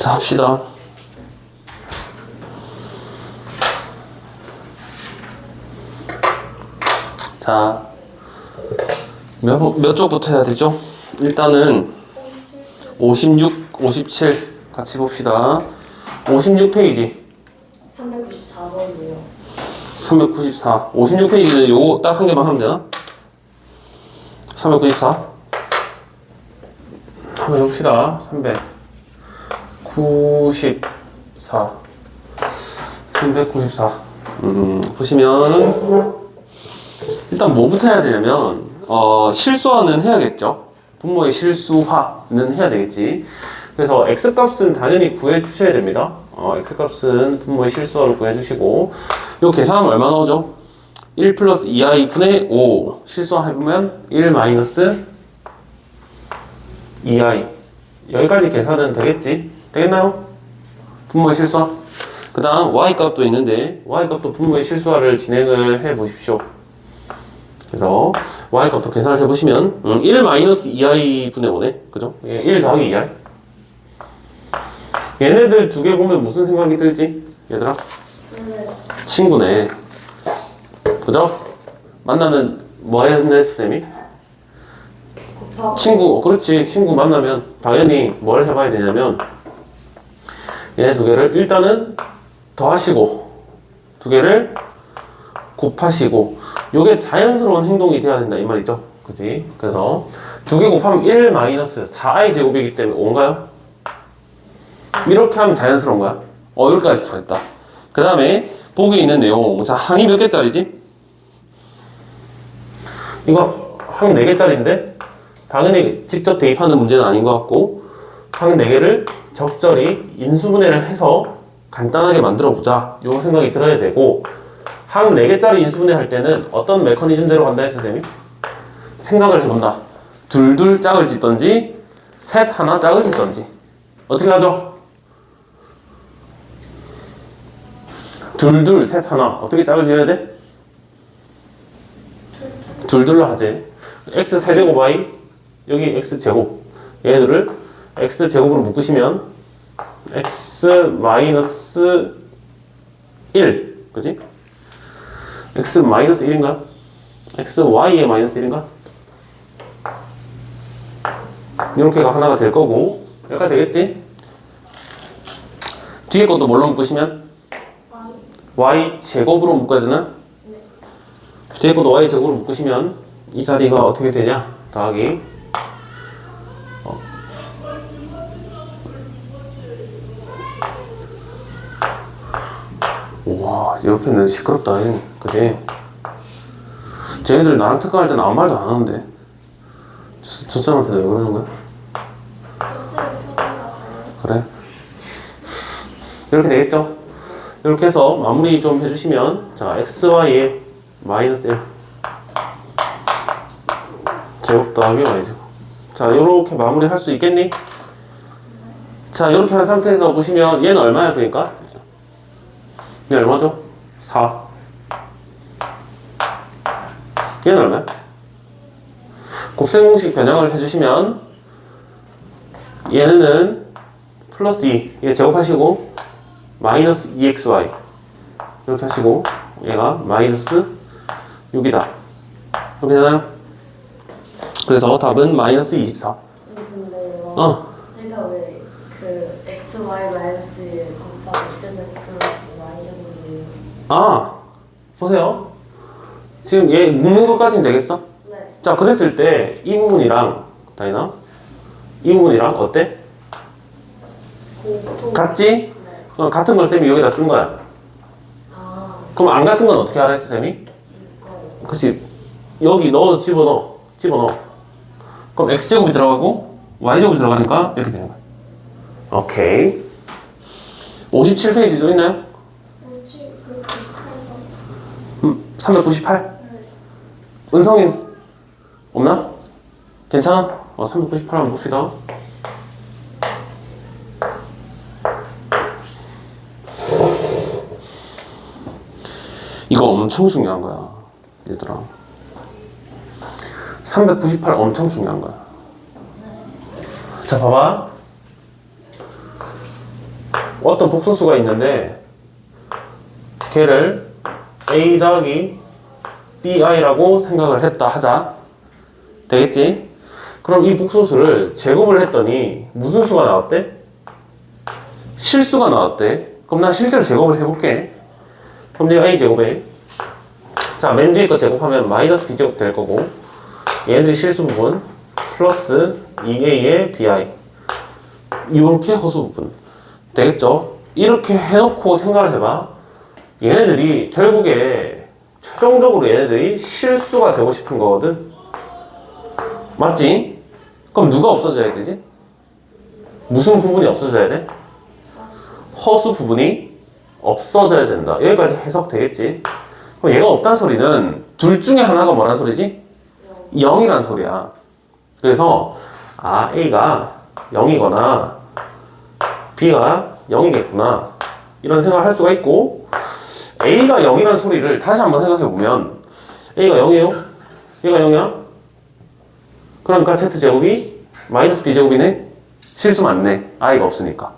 자, 합시다. 자, 몇 쪽부터 해야 되죠? 일단은 56, 57 같이 봅시다. 56페이지. 394번이요. 394. 56페이지는 요거 딱 한 개만 하면 되나? 394. 한번 해봅시다. 394. 394. 보시면 일단 뭐부터 해야 되냐면 실수화는 해야겠죠. 분모의 실수화는 해야 되겠지. 그래서 x값은 당연히 구해 주셔야 됩니다. x값은 분모의 실수화로 구해 주시고, 요 계산하면 얼마 나오죠? 1 플러스 2i 분의 5 실수화 해보면 1 마이너스 2i. 여기까지 계산은 되겠지? 되겠나요? 분모의 실수화. 그 다음 y값도 있는데 y값도 분모의 실수화를 진행을 해 보십시오. 그래서 y값도 계산을 해보시면 1 마이너스 2i 분의 5네. 그죠? 1 더하기 2i. 얘네들 두 개 보면 무슨 생각이 들지? 얘들아? 친구네. 그죠? 만나면 뭐 했네, 쌤이? 친구, 그렇지. 친구 만나면 당연히 뭘 해봐야 되냐면 얘네 두 개를 일단은 더하시고 두 개를 곱하시고, 요게 자연스러운 행동이 돼야 된다 이 말이죠. 그지? 그래서 두 개 곱하면 1 마이너스 4i 제곱이기 때문에 5인가요? 이렇게 하면 자연스러운 거야. 여기까지 구했다. 그 다음에 보기에 있는 내용. 자, 항이 몇 개짜리지? 이거 항 4개짜리인데 당연히 직접 대입하는 문제는 아닌 것 같고, 항 4개를 적절히 인수분해를 해서 간단하게 만들어 보자, 요 생각이 들어야 되고, 항 4개짜리 인수분해 할 때는 어떤 메커니즘대로 간다 했어, 쌤이? 생각을 해본다. 둘둘 짝을 짓던지 셋 하나 짝을 짓던지. 어떻게 하죠? 둘둘 셋 하나 어떻게 짝을 지어야 돼? 둘둘로 하지. x 세제곱 y, 여기 x 제곱, 얘들을 x 제곱으로 묶으시면 x 마이너스 1, 그지? x 마이너스 1인가? x y의 마이너스 1인가? 이렇게가 하나가 될 거고, 여기가 되겠지? 뒤에 것도 뭘로 묶으시면? y 제곱으로 묶어야 되나? 뒤에 것도 y 제곱으로 묶으시면 이 자리가 어떻게 되냐? 더하기 와, 옆에는 시끄럽다. 그지? 쟤네들 나랑 특강할 때는 아무 말도 안 하는데 저 사람한테 왜 그러는 거야? 그래? 이렇게 되겠죠? 이렇게 해서 마무리 좀 해주시면, 자, xy의 마이너스 1 제곱 더하기 y 제곱. 자, 요렇게 마무리 할 수 있겠니? 자, 요렇게 한 상태에서 보시면 얘는 얼마야? 그러니까 얘는 얼마죠? 4. 얘는 얼마야? 곱셈 공식 변형을 해주시면 얘는 플러스 2, 얘 제곱하시고 마이너스 2xy 이렇게 하시고, 얘가 마이너스 6이다. 이렇게 되나요? 그래서 답은 마이너스 24. 근데요. 제가 왜 그 xy 마이너스 1 곱하기 x제곱 플러스 y제곱이에요? 아, 보세요. 지금 얘 묶는 것까지는 되겠어? 네. 자, 그랬을 때 이 부분이랑 다이나 이 부분이랑 어때? 같지? 네. 같은 걸 쌤이 여기다 쓴 거야. 아, 그럼 안 같은 건 어떻게 알아 했어, 쌤이? 이거. 그치? 여기 넣어 집어넣어. 그럼 x제곱이 들어가고 y제곱이 들어가니까 이렇게 되는 거야. 오케이. 57페이지도 있나요? 뭐지? 그 398? 은성인 없나? 괜찮아? 398 한번 봅시다. 이거 엄청 중요한 거야, 얘들아. 398 엄청 중요한 거야. 자, 봐봐. 어떤 복소수가 있는데 걔를 a 더하기 bi라고 생각을 했다 하자. 되겠지? 그럼 이 복소수를 제곱을 했더니 무슨 수가 나왔대? 실수가 나왔대. 그럼 난 실제로 제곱을 해볼게. 그럼 내가 a제곱에 자, 맨 뒤에 거 제곱하면 마이너스 b제곱 될 거고 얘네들이 실수 부분 플러스 2a의 bi 이렇게 허수 부분 되겠죠? 이렇게 해놓고 생각을 해봐. 얘네들이 결국에 최종적으로 얘네들이 실수가 되고 싶은 거거든. 맞지? 그럼 누가 없어져야 되지? 무슨 부분이 없어져야 돼? 허수 부분이 없어져야 된다. 여기까지 해석되겠지? 그럼 얘가 없다는 소리는 둘 중에 하나가 뭐란 소리지? 0이란 소리야. 그래서 A가 0이거나 B가 0이겠구나 이런 생각을 할 수가 있고 A가 0이란 소리를 다시 한번 생각해보면 A가 0이에요? 얘가 0이야? 그러니까 Z제곱이 마이너스 B제곱이네? 실수 맞네. I가 없으니까.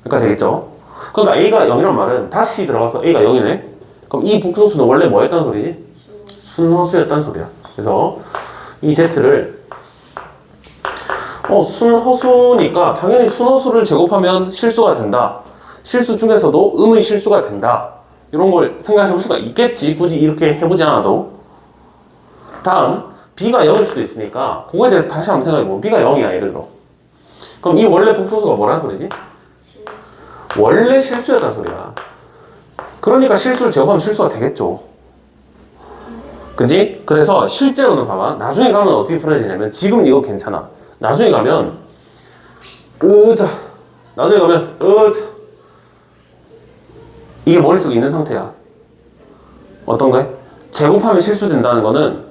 그러니까 되겠죠? 그러니까 A가 0이란 말은 다시 들어가서 A가 0이네? 그럼 이 복소수는 원래 뭐였다는 소리지? 순허수였다는 소리야. 그래서 이 Z를 순허수니까 당연히 순허수를 제곱하면 실수가 된다. 실수 중에서도 음의 실수가 된다. 이런 걸 생각해 볼 수가 있겠지. 굳이 이렇게 해보지 않아도. 다음 B가 0일 수도 있으니까 그거에 대해서 다시 한번 생각해 보면 B가 0이야 예를 들어. 그럼 이 원래 복소수가 뭐라는 소리지? 원래 실수였다는 소리야. 그러니까 실수를 제곱하면 실수가 되겠죠. 그지? 그래서 실제로는 봐봐. 나중에 가면 어떻게 풀어야 되냐면 지금 이거 괜찮아. 나중에 가면 나중에 가면 이게 머릿속에 있는 상태야. 어떤 거야? 제곱하면 실수된다는 거는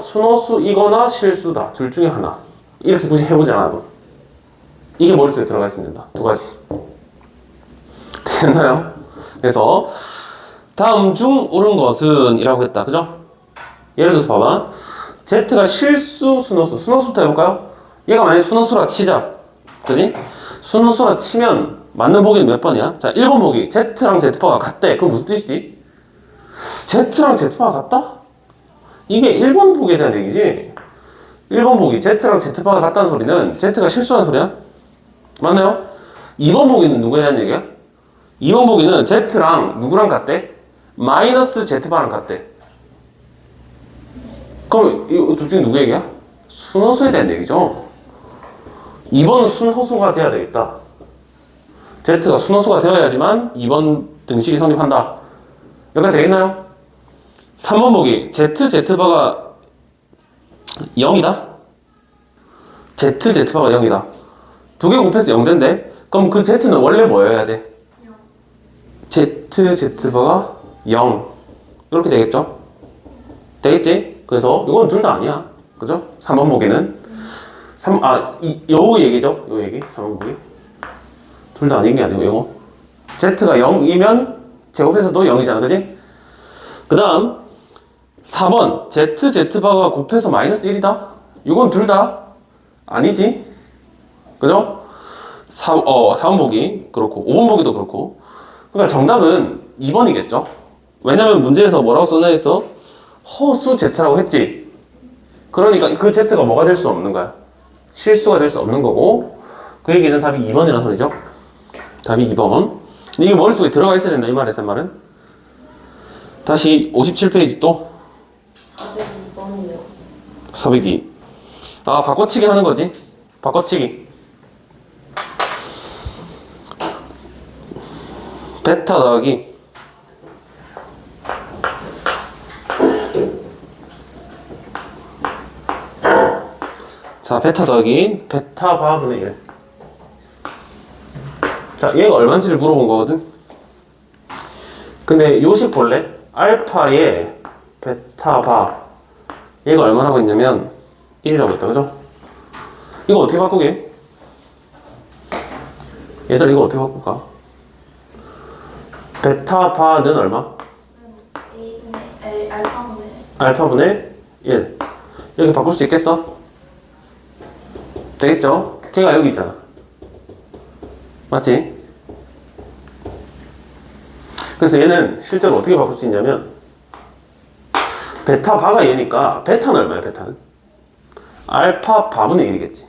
순허수이거나 실수다. 둘 중에 하나. 이렇게 굳이 해보지 않아도 이게 머릿속에 들어가 있으면 된다. 두 가지. 됐나요? 그래서 다음 중 옳은 것은 이라고 했다. 그죠? 예를 들어서 봐봐. Z가 실수 순허수부터 해볼까요? 얘가 만약에 순허수라 치자. 그지? 순허수라 치면 맞는 보기는 몇 번이야? 자, 1번 보기 Z랑 Z파가 같대. 그럼 무슨 뜻이지? Z랑 Z파가 같다? 이게 1번 보기에 대한 얘기지. 1번 보기 Z랑 Z파가 같다는 소리는 Z가 실수라는 소리야? 맞나요? 2번 보기는 누구에 대한 얘기야? 2번 보기는 Z랑 누구랑 같대? 마이너스 Z파랑 같대. 그럼 이 둘 중에 누구 얘기야? 순허수에 대한 얘기죠. 2번은 순허수가 돼야 되겠다. Z가 순허수가 되어야지만 2번 등식이 성립한다. 여기까지 되겠나요? 3번 보기 Z, Z바가 0이다? Z, Z바가 0이다. 두 개 곱해서 0 된대. 그럼 그 Z는 원래 뭐여야 돼? Z, Z바가 0 이렇게 되겠죠? 되겠지? 그래서 이건 둘 다 아니야. 그죠? 3번 보기는 요 얘기죠? 요 얘기 3번 보기 둘 다 아닌 게 아니고 이거 Z가 0이면 제곱해서도 0이잖아. 그지? 그 다음 4번 Z, Z바가 곱해서 마이너스 1이다? 이건 둘 다 아니지? 그죠? 4번 보기 그렇고 5번 보기도 그렇고. 그러니까 정답은 2번이겠죠? 왜냐면 문제에서 뭐라고 써놔있어? 허수 Z라고 했지? 그러니까 그 Z가 뭐가 될 수 없는 거야? 실수가 될 수 없는 거고 그 얘기는 답이 2번이라는 소리죠? 답이 2번. 이게 머릿속에 들어가 있어야 된다 이 말이야. 말은 다시 57페이지 또 402번이요. 402. 바꿔치기 하는 거지. 바꿔치기. 베타 더하기 자, 베타 더하기 베타 바분의 1. 자, 얘가 얼마인지를 물어본 거거든. 근데 요식 볼래? 알파의 베타 바 얘가 얼마라고 했냐면 1이라고 했다. 그죠? 이거 어떻게 바꾸게? 얘들 이거 어떻게 바꿀까? 베타 바는 얼마? 알파분의 1. 이렇게 바꿀 수 있겠어? 되겠죠? 걔가 여기 있잖아. 맞지? 그래서 얘는 실제로 어떻게 바꿀 수 있냐면 베타 바가 얘니까 베타는 얼마야 베타는? 알파 바분의 1이겠지.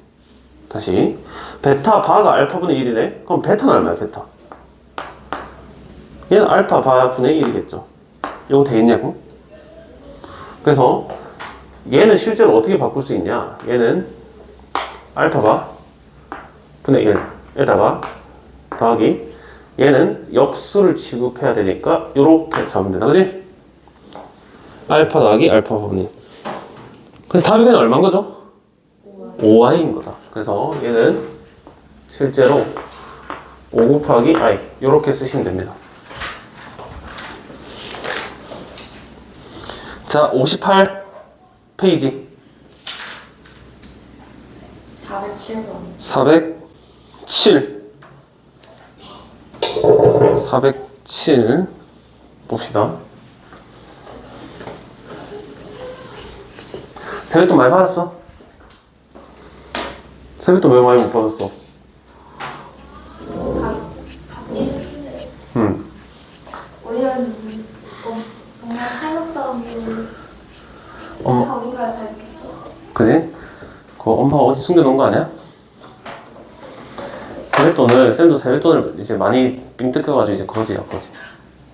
다시 베타 바가 알파분의 1이래. 그럼 베타는 얼마야 베타? 얘는 알파 바분의 1이겠죠. 이거 되겠냐고? 그래서 얘는 실제로 어떻게 바꿀 수 있냐? 얘는 알파 바 분의 1에다가 더하기 얘는 역수를 취급해야 되니까 요렇게 잡으면 된다. 그지? 알파 더하기 알파 바분의 1. 그래서 답이 그냥 얼마인 거죠? 5i인 거다. 그래서 얘는 실제로 5 곱하기 i 요렇게 쓰시면 됩니다. 자, 58페이지 407번. 407 봅시다. 세뱃돈 많이 받았어? 세뱃돈 왜 많이 못 받았어? 우리는 뭔가 차이없다고 거기가 살겠죠. 그지? 그거 엄마가 어디 숨겨놓은 거 아니야? 쌤도 세뱃돈을 이제 많이 삥 뜯겨가지고 이제 거지야, 거지.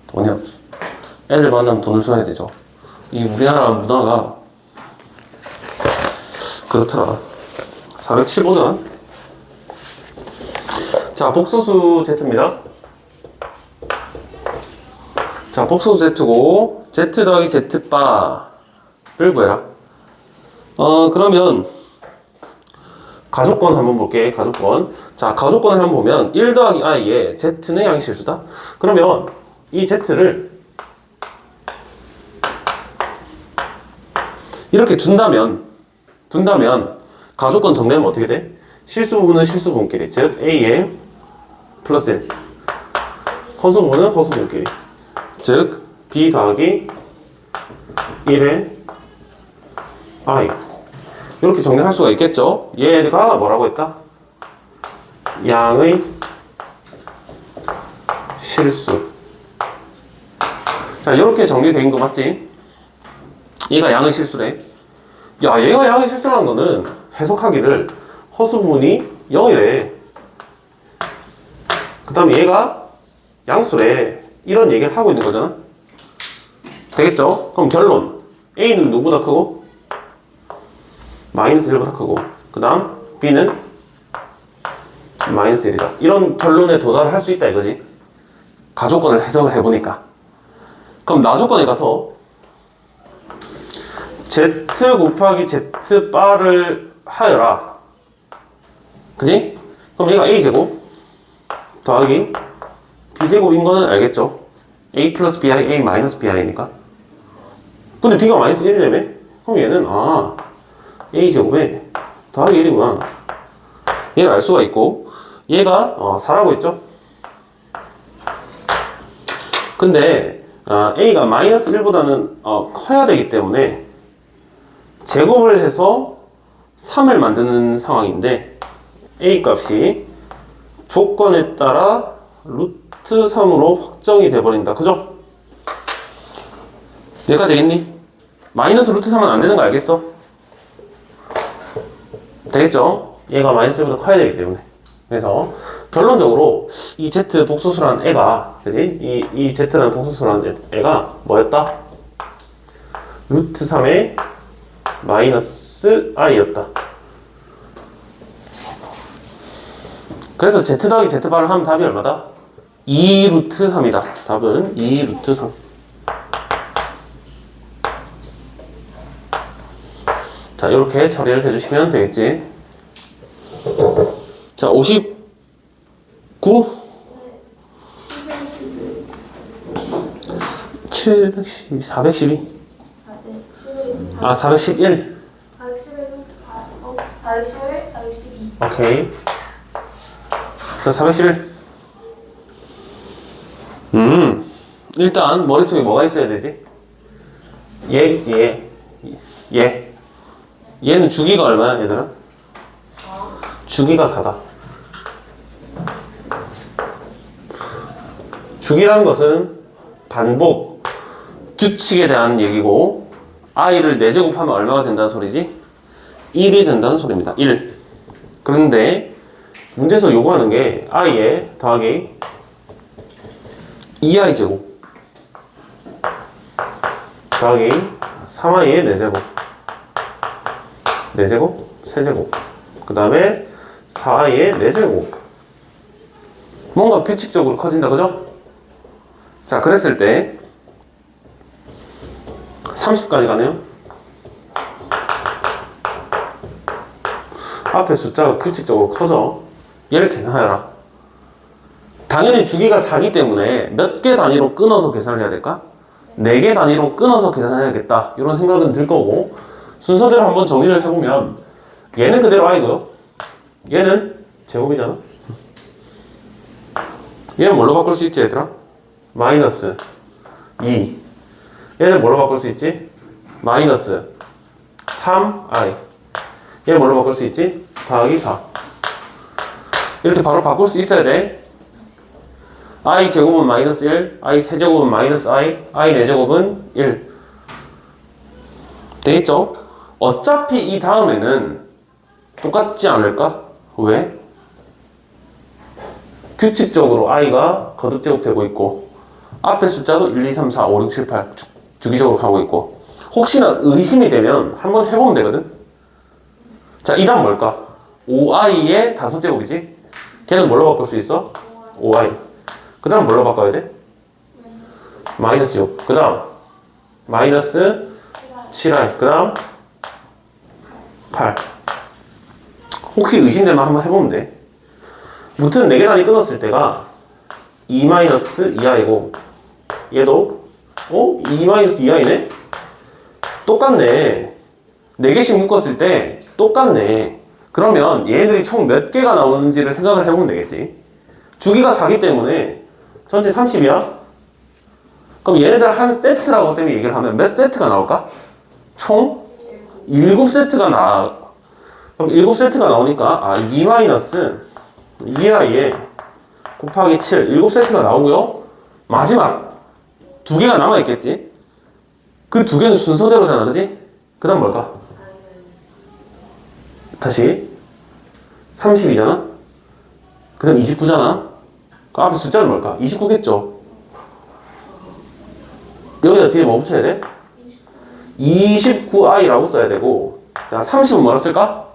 돈이 없어. 애들 만나면 돈을 줘야 되죠. 이 우리나라 문화가 그렇더라. 407보다. 자, 복소수 Z입니다. 자, 복소수 Z고 Z 더하기 Z바를 구해라. 그러면 가족권 한번 볼게. 가족권. 자, 가족권을 한번 보면 1 더하기 i에 Z는 양실수다. 그러면 이 Z를 이렇게 둔다면 가족권 정리하면 어떻게 돼? 실수 부분은 실수 부분끼리, 즉 a에 플러스 1, 허수 부분은 허수 부분끼리, 즉 b 더하기 1에 i 이렇게 정리할 수가 있겠죠. 얘가 뭐라고 했다? 양의 실수. 자, 이렇게 정리된 거 맞지? 얘가 양의 실수래. 야, 얘가 양의 실수라는 거는 해석하기를 허수 부분이 0이래. 그 다음에 얘가 양수래. 이런 얘기를 하고 있는 거잖아. 되겠죠? 그럼 결론. A는 누구보다 크고? 마이너스 1보다 크고. 그 다음 B는 마이너스 1이다. 이런 결론에 도달을 할 수 있다 이거지. 가조건을 해석을 해보니까. 그럼 나조건에 가서 Z 곱하기 Z 바를 하여라. 그지? 그럼 얘가 A제곱 더하기 B제곱인 거는 알겠죠? A 플러스 BI, A 마이너스 BI니까. 근데 B가 마이너스 1이라며? 그럼 얘는 A제곱에 더하기 1이구나. 얘를 알 수가 있고 얘가 4라고 했죠? 근데 A가 마이너스 1보다는 커야 되기 때문에 제곱을 해서 3을 만드는 상황인데 A 값이 조건에 따라 루트 3으로 확정이 돼버린다. 그죠? 얘가 되겠니? 마이너스 루트 3은 안 되는 거 알겠어? 되겠죠? 얘가 마이너스 1보다 커야 되기 때문에. 그래서 결론적으로 이 Z 복소수라는 애가, 그지? 이 Z라는 복소수라는 애가 뭐였다? 루트 3의 마이너스 i였다. 그래서 Z 더하기 Z바를 하면 답이 얼마다? 2 루트 3이다. 답은 2 루트 3. 자, 이렇게 처리를 해주시면 되겠지. 자, 59. 712, 412. 411. 411, 412. 오케이. 자, 411. 일단 머릿속에 뭐가 있어야 되지? 얘 있지, 얘. 얘는 주기가 얼마야, 얘들아? 4. 주기가 4다. 주기라는 것은 반복 규칙에 대한 얘기고 i를 4제곱하면 얼마가 된다는 소리지? 1이 된다는 소리입니다. 1. 그런데 문제에서 요구하는 게 i에 더하기 2i 제곱 더하기 3i의 4제곱 4제곱? 세제곱 그 다음에 4i의 4제곱 뭔가 규칙적으로 커진다 그죠? 자 그랬을 때 30까지 가네요. 앞에 숫자가 규칙적으로 커져. 얘를 계산하여라. 당연히 주기가 4기 때문에 몇 개 단위로 끊어서 계산을 해야 될까? 4개 단위로 끊어서 계산해야겠다 이런 생각은 들 거고 순서대로 한번 정리를 해보면 얘는 그대로 i고요. 얘는 제곱이잖아. 얘는 뭘로 바꿀 수 있지 얘들아? 마이너스 2. 얘는 뭘로 바꿀 수 있지? 마이너스 3i. 얘 뭘로 바꿀 수 있지? 더하기 4. 이렇게 바로 바꿀 수 있어야 돼. i 제곱은 마이너스 1, i 세제곱은 마이너스 i, i 4제곱은 1. 되겠죠? 어차피 이 다음에는 똑같지 않을까? 왜? 규칙적으로 i가 거듭 제곱되고 있고 앞에 숫자도 1, 2, 3, 4, 5, 6, 7, 8 주기적으로 가고 있고 혹시나 의심이 되면 한번 해보면 되거든. 자, 이 다음 뭘까? 5i의 5제곱이지? 걔는 뭘로 바꿀 수 있어? 5i. 그 다음 뭘로 바꿔야 돼? 마이너스 6. 그 다음 마이너스 7i. 그 다음 8. 혹시 의심되면 한번 해보면 돼. 무튼 4개 단위 끊었을 때가 2-2i고 얘도 2-2i네? 똑같네. 4개씩 묶었을 때 똑같네. 그러면 얘네들이 총 몇 개가 나오는지를 생각을 해보면 되겠지. 주기가 4기 때문에 전체 30이야. 그럼 얘네들 한 세트라고 쌤이 얘기를 하면 몇 세트가 나올까? 총 7세트가 나와. 그럼 7세트가 나오니까 2-2i에 곱하기 7 7세트가 나오고요. 마지막 2개가 남아있겠지. 그 2개는 순서대로잖아 그지? 그 다음 뭘까? 다시 30이잖아. 그 다음 29잖아. 그 앞에 숫자는 뭘까? 29겠죠. 여기다 뒤에 뭐 붙여야 돼? 29i라고 써야 되고 자 30은 뭐라 쓸까?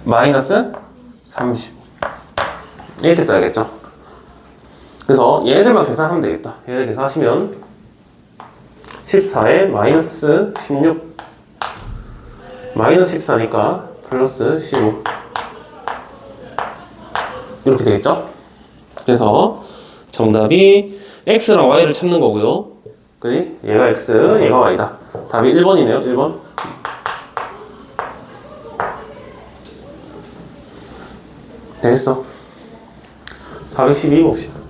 마이너스 30 이렇게 써야겠죠. 그래서 얘네들만 계산하면 되겠다. 얘네들 계산하시면 14에 마이너스 16 마이너스 14니까 플러스 15 이렇게 되겠죠. 그래서 정답이 x랑 y를 찾는 거고요. 그지? 얘가 x, 얘가 y다. 답이 1번이네요. 1번. 됐어. 412 봅시다.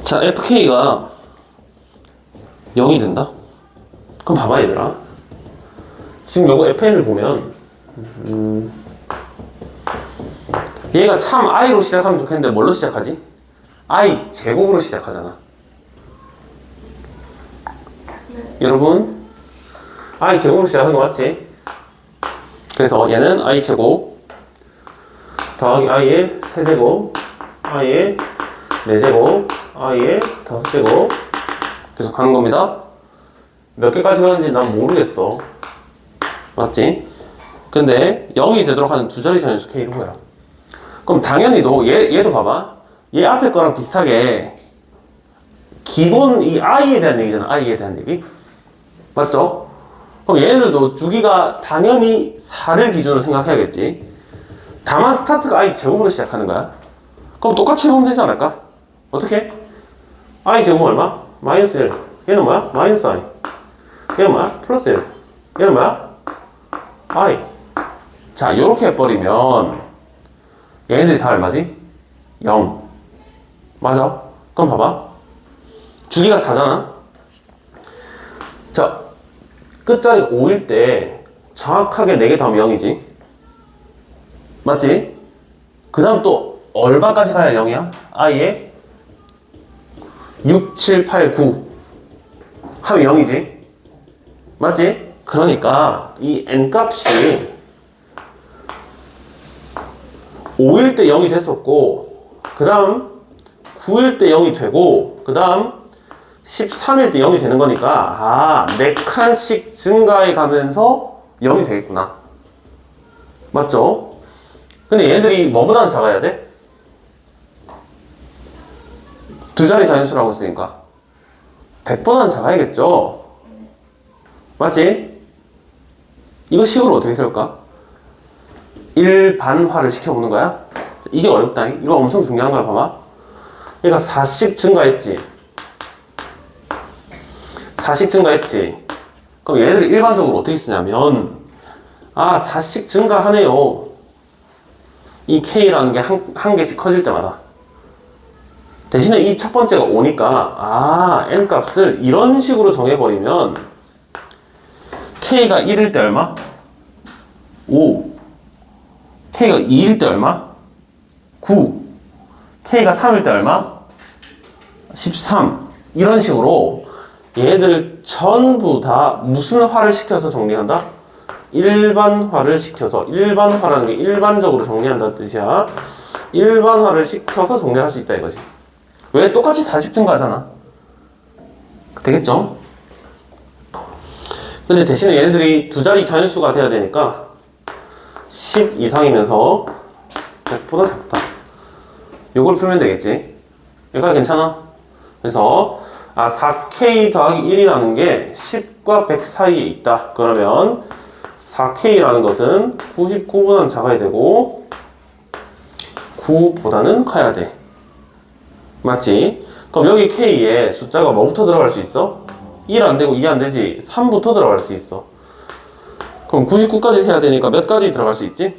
자, fk가 0이 된다? 그럼 봐봐 얘들아. 지금 요거 fn을 보면 얘가 참 i로 시작하면 좋겠는데 뭘로 시작하지? i 제곱으로 시작하잖아. 여러분 i 제곱으로 시작하는 거 맞지? 그래서 얘는 i 제곱 더하기 i의 세제곱 i의 4제곱 i의 5제곱 계속 가는 겁니다. 몇 개까지 가는지 난 모르겠어. 맞지? 근데 0이 되도록 하는 두 자리 전연수 K로 해라. 그럼 당연히도 얘도 봐봐. 얘 앞에 거랑 비슷하게 기본 이 i에 대한 얘기잖아. i에 대한 얘기. 맞죠? 그럼 얘네들도 주기가 당연히 4를 기준으로 생각해야겠지. 다만 스타트가 i 제곱으로 시작하는 거야. 그럼 똑같이 해보면 되지 않을까? 어떻게? i 제곱은 얼마? 마이너스 1. 얘는 뭐야? 마이너스 i. 얘는 뭐야? 플러스 1. 얘는 뭐야? i. 자, 요렇게 해버리면 얘네들이 다 얼마지? 0. 맞아? 그럼 봐봐. 주기가 4잖아? 자, 끝자리 5일 때 정확하게 4개 더하면 0이지. 맞지? 그 다음 또 얼마까지 가야 0이야? i에 6, 7, 8, 9 하면 0이지. 맞지? 그러니까 이 n값이 5일 때 0이 됐었고, 그 다음 9일 때 0이 되고, 그 다음 13일 때 0이 되는 거니까 4칸씩 증가해 가면서 0이 되겠구나. 맞죠? 근데 얘들이 뭐보다는 작아야 돼? 두 자리 자연수라고 했으니까 100보다는 작아야겠죠? 맞지? 이거 식으로 어떻게 세울까? 일반화를 시켜보는 거야? 이게 어렵다. 이거 엄청 중요한 거야. 봐봐. 그러니까 4씩 증가했지. 4씩 증가했지. 그럼 얘들을 일반적으로 어떻게 쓰냐면 4씩 증가하네요. 이 K라는 게 한 개씩 커질 때마다. 대신에 이 첫 번째가 5니까 N값을 이런 식으로 정해버리면 K가 1일 때 얼마? 5. K가 2일 때 얼마? 9. K가 3일 때 얼마? 13. 이런 식으로 얘들 전부 다 무슨 화를 시켜서 정리한다? 일반화를 시켜서. 일반화라는 게 일반적으로 정리한다는 뜻이야. 일반화를 시켜서 정리할 수 있다 이거지. 왜? 똑같이 4씩 증가하잖아. 되겠죠? 근데 대신에 얘네들이 두 자리 자연수가 돼야 되니까 10 이상이면서 100보다 작다. 요걸 풀면 되겠지. 여기까지 괜찮아? 그래서 4K 더하기 1이라는 게 10과 100 사이에 있다. 그러면 4K라는 것은 99보다는 작아야 되고 9보다는 커야 돼. 맞지? 그럼 여기 K에 숫자가 뭐부터 들어갈 수 있어? 1 안 되고 2 안 되지. 3부터 들어갈 수 있어. 그럼 99까지 세야 되니까 몇 가지 들어갈 수 있지?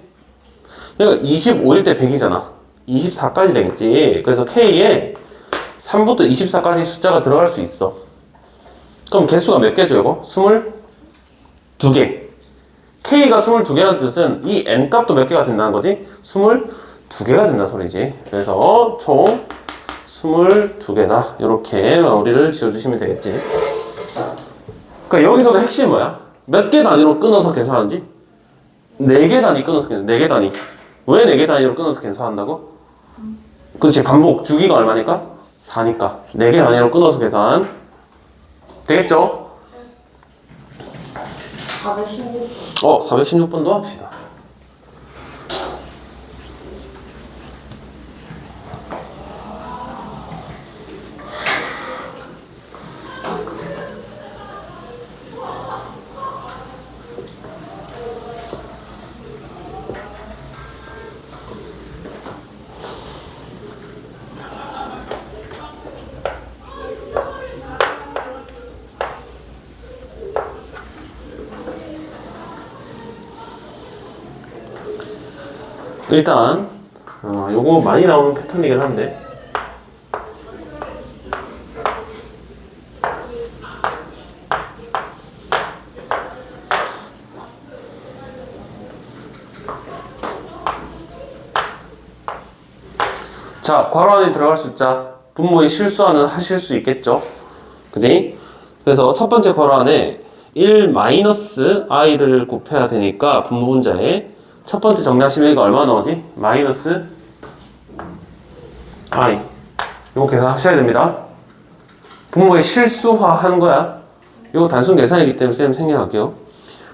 그러니까 25일 때 100이잖아. 24까지 되겠지. 그래서 K에 3부터 24까지 숫자가 들어갈 수 있어. 그럼 개수가 몇 개죠, 이거? 22개. K가 22개라는 뜻은 이 N값도 몇 개가 된다는 거지? 22개가 된다는 소리지. 그래서 총 22개다. 이렇게 마무리를 지어주시면 되겠지. 그러니까 여기서도 핵심이 뭐야? 몇 개 단위로 끊어서 계산하는지? 4개 단위 끊어서 계산. 4개 단위. 왜 4개 단위로 끊어서 계산한다고? 그렇지. 반복. 주기가 얼마니까? 4니까. 4개 단위로 끊어서 계산. 되겠죠? 416번. 416번도 합시다. 일단 요거 많이 나오는 패턴이긴 한데 자, 괄호 안에 들어갈 숫자 분모의 실수하는 하실 수 있겠죠? 그지? 그래서 첫 번째 괄호 안에 1-i를 곱해야 되니까 분모 분자에 첫 번째 정리하시면 이거 얼마 나오지? 마이너스 i. 이거 계산하셔야 됩니다. 분모의 실수화 하는 거야. 이거 단순 계산이기 때문에 쌤 생략할게요.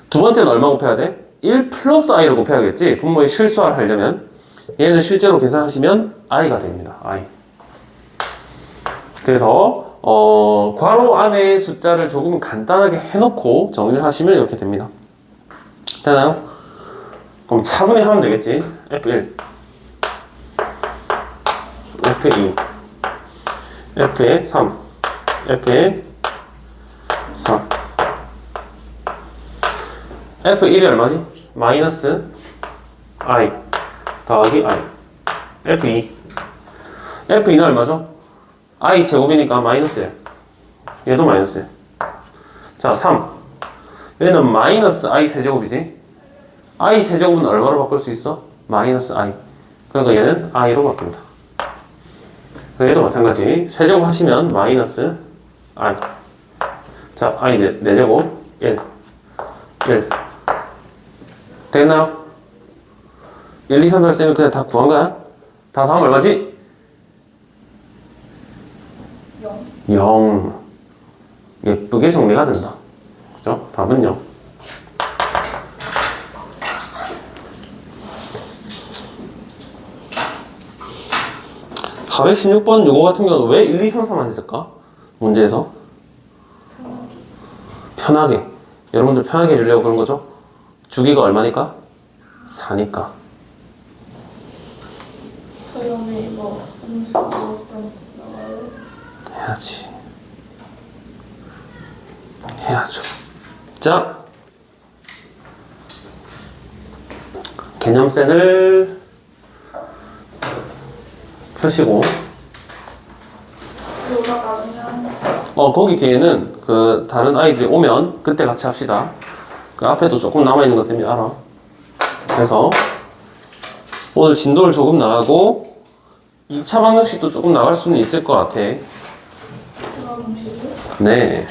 두 번째는 얼마 곱해야 돼? 1 플러스 i를 곱해야겠지. 분모의 실수화를 하려면. 얘는 실제로 계산하시면 i가 됩니다. i. 그래서 괄호 안에 숫자를 조금 간단하게 해놓고 정리를 하시면 이렇게 됩니다. 되나요? 그럼 차분히 하면 되겠지. F1, F2, F에 3, F에 4. F1이 얼마지? 마이너스 I 더하기 I. F2. F2는 얼마죠? I 제곱이니까 마이너스 1. 얘도 마이너스 1. 자, 3. 얘는 마이너스 i 세제곱이지. i 세제곱은 얼마로 바꿀 수 있어? 마이너스 i. 그러니까 얘는 i로 바뀝니다. 얘도 마찬가지. 세제곱 하시면 마이너스 i. 자, i 4제곱 1. 됐나요? 1, 2, 3, 4, 4는 그냥 다 구한 거야? 다 다음 얼마지? 0. 예쁘게 정리가 된다. 그죠? 답은 0. (416번) 요거 같은 경우는 왜 1, 2, 3, 4만 했을까? 문제에서 편하게 여러분들 편하게 해주려고 그런 거죠? 주기가 얼마니까? 4니까. 저희 오늘 이거 음수 좀 나와요? 해야지. 해야죠. 자, 개념센을 펴시고, 거기 뒤에는 그 다른 아이들이 오면 그때 같이 합시다. 그 앞에도 조금 남아있는 거 쌤이 알아. 그래서 오늘 진도를 조금 나가고 2차 방정식도 조금 나갈 수는 있을 것 같아. 네.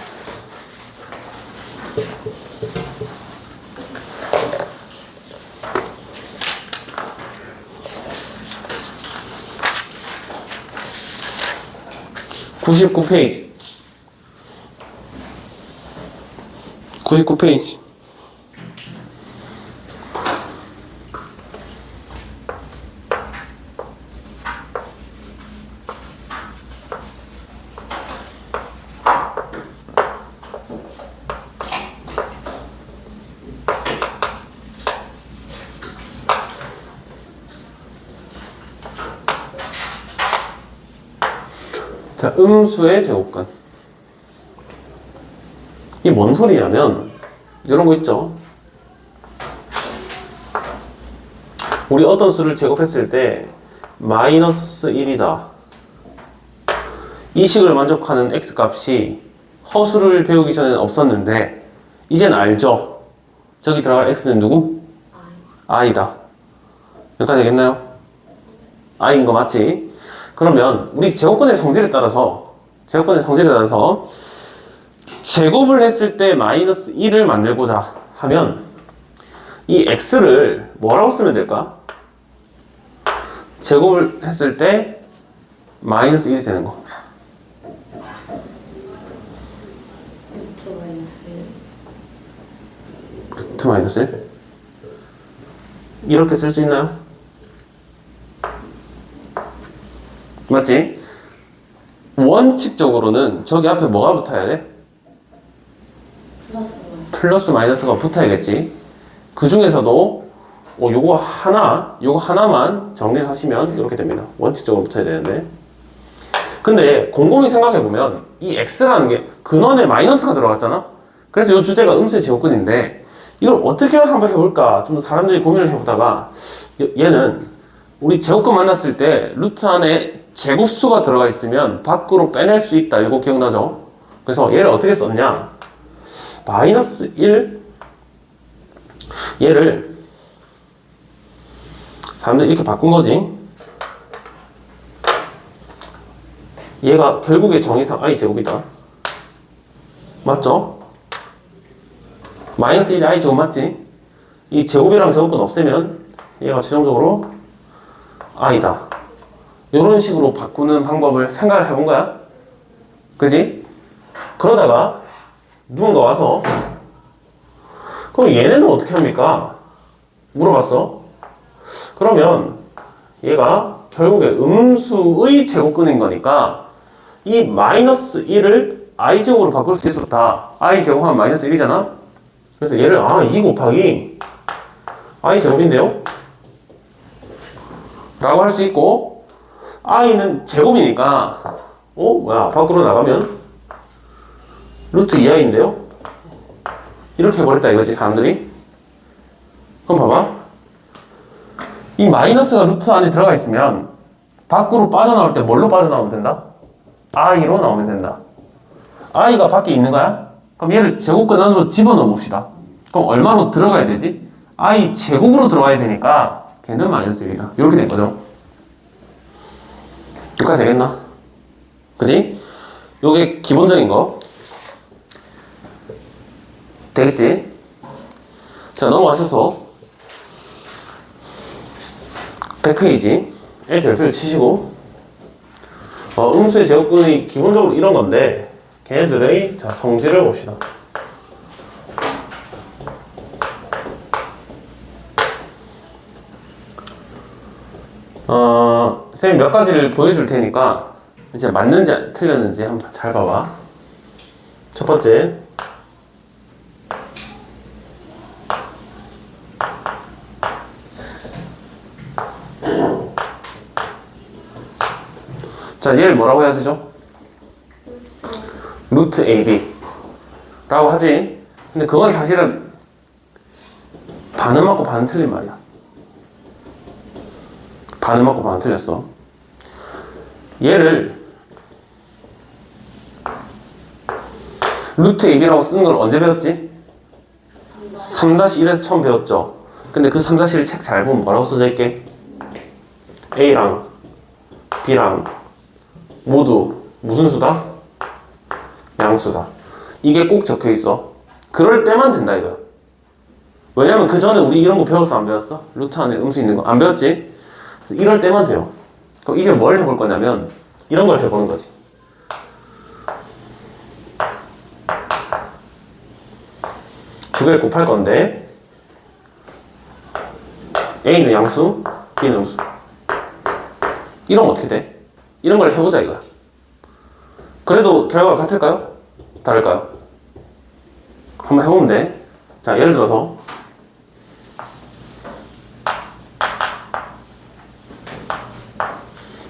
(99페이지) 99페이지. 자, 음수의 제곱근. 이게 뭔 소리냐면 이런 거 있죠. 우리 어떤 수를 제곱했을 때 마이너스 1이다. 이 식을 만족하는 x값이 허수를 배우기 전에는 없었는데 이젠 알죠. 저기 들어갈 x는 누구? i다. 여기까지 되겠나요? i인 거 맞지? 그러면 우리 제곱근의 성질에 따라서 제곱을 했을 때 마이너스 1을 만들고자 하면 이 x를 뭐라고 쓰면 될까? 제곱을 했을 때 마이너스 1이 되는 거. 루트 마이너스 1? 이렇게 쓸 수 있나요? 맞지? 원칙적으로는 저기 앞에 뭐가 붙어야 돼? 플러스 마이너스가 붙어야겠지. 그 중에서도 요거 하나만 정리를 하시면 이렇게 됩니다. 원칙적으로 붙어야 되는데. 근데 곰곰이 생각해보면 이 x라는 게 근원에 마이너스가 들어갔잖아? 그래서 이 주제가 음수의 제곱근인데 이걸 어떻게 한번 해볼까? 좀 사람들이 고민을 해보다가 얘는 우리 제곱근 만났을 때 루트 안에 제곱수가 들어가 있으면 밖으로 빼낼 수 있다. 이거 기억나죠? 그래서 얘를 어떻게 썼냐? 마이너스 1 얘를 사람들이 이렇게 바꾼 거지. 얘가 결국에 정의상 i 제곱이다. 맞죠? 마이너스 1이 i 제곱 맞지? 이 제곱이랑 제곱근 없애면 얘가 최종적으로 i다. 이런 식으로 바꾸는 방법을 생각을 해본 거야. 그지? 그러다가 누군가 와서 그럼 얘네는 어떻게 합니까? 물어봤어. 그러면 얘가 결국에 음수의 제곱근인 거니까 이 마이너스 1을 i제곱으로 바꿀 수 있었다. i제곱하면 마이너스 1이잖아. 그래서 얘를 2 곱하기 i제곱인데요? 라고 할 수 있고 i는 제곱이니까 밖으로 나가면 루트 2i인데요? 이렇게 해버렸다 이거지 사람들이. 그럼 봐봐. 이 마이너스가 루트 안에 들어가 있으면 밖으로 빠져나올 때 뭘로 빠져나오면 된다? i로 나오면 된다. i가 밖에 있는 거야? 그럼 얘를 제곱근 안으로 집어넣어 봅시다. 그럼 얼마로 들어가야 되지? i 제곱으로 들어가야 되니까 걔는 마이너스 1이다. 이렇게 된 거죠. 여기까지 되겠나? 그지? 요게 기본적인 거. 되겠지? 자, 넘어가셔서 100페이지 L 별표를 치시고 음수의 제곱근이 기본적으로 이런 건데 걔네들의 자, 성질을 봅시다. 쌤이 몇 가지를 보여줄 테니까 이제 맞는지 틀렸는지 한번 잘 봐봐. 첫 번째, 자, 얘를 뭐라고 해야 되죠? 루트 AB 라고 하지. 근데 그건 사실은 반은 맞고 반은 틀린 말이야. 반은 맞고 반은 틀렸어. 얘를 루트 AB라고 쓰는 걸 언제 배웠지? 3-1에서 처음 배웠죠. 근데 그 3-1 책 잘 보면 뭐라고 써져 있게? A랑 B랑 모두 무슨 수다? 양수다. 이게 꼭 적혀 있어. 그럴 때만 된다 이거야. 왜냐면 그 전에 우리 이런 거 배웠어 안 배웠어? 루트 안에 음수 있는 거 안 배웠지? 그래서 이럴 때만 돼요. 그럼 이제 뭘 해볼 거냐면 이런 걸 해보는 거지. 두 개를 곱할 건데 A는 양수, B는 음수. 이러면 어떻게 돼? 이런 걸 해보자 이거야. 그래도 결과가 같을까요? 다를까요? 한번 해보면 돼. 자, 예를 들어서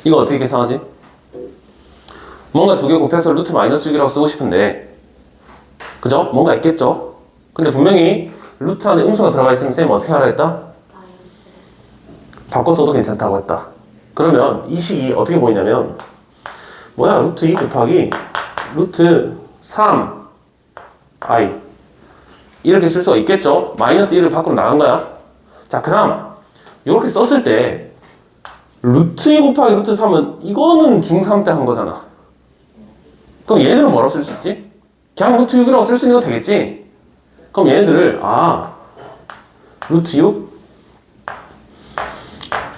이거 어떻게 계산하지? 뭔가 두 개 곱해서 루트 마이너스 6이라고 쓰고 싶은데 그죠? 뭔가 있겠죠? 근데 분명히 루트 안에 음수가 들어가 있으면 쌤이 어떻게 하라 했다? 바꿔 써도 괜찮다고 했다. 그러면 이 식이 어떻게 보이냐면 뭐야? 루트 2 곱하기 루트 3i 이렇게 쓸 수가 있겠죠? 마이너스 1을 밖으로 나간 거야. 자, 그럼 이렇게 썼을 때 루트 2 곱하기 루트 3은 이거는 중3 때 한 거잖아. 그럼 얘네들은 뭐라고 쓸 수 있지? 그냥 루트 6이라고 쓸 수 있는 거 되겠지? 그럼 얘네들을 루트 6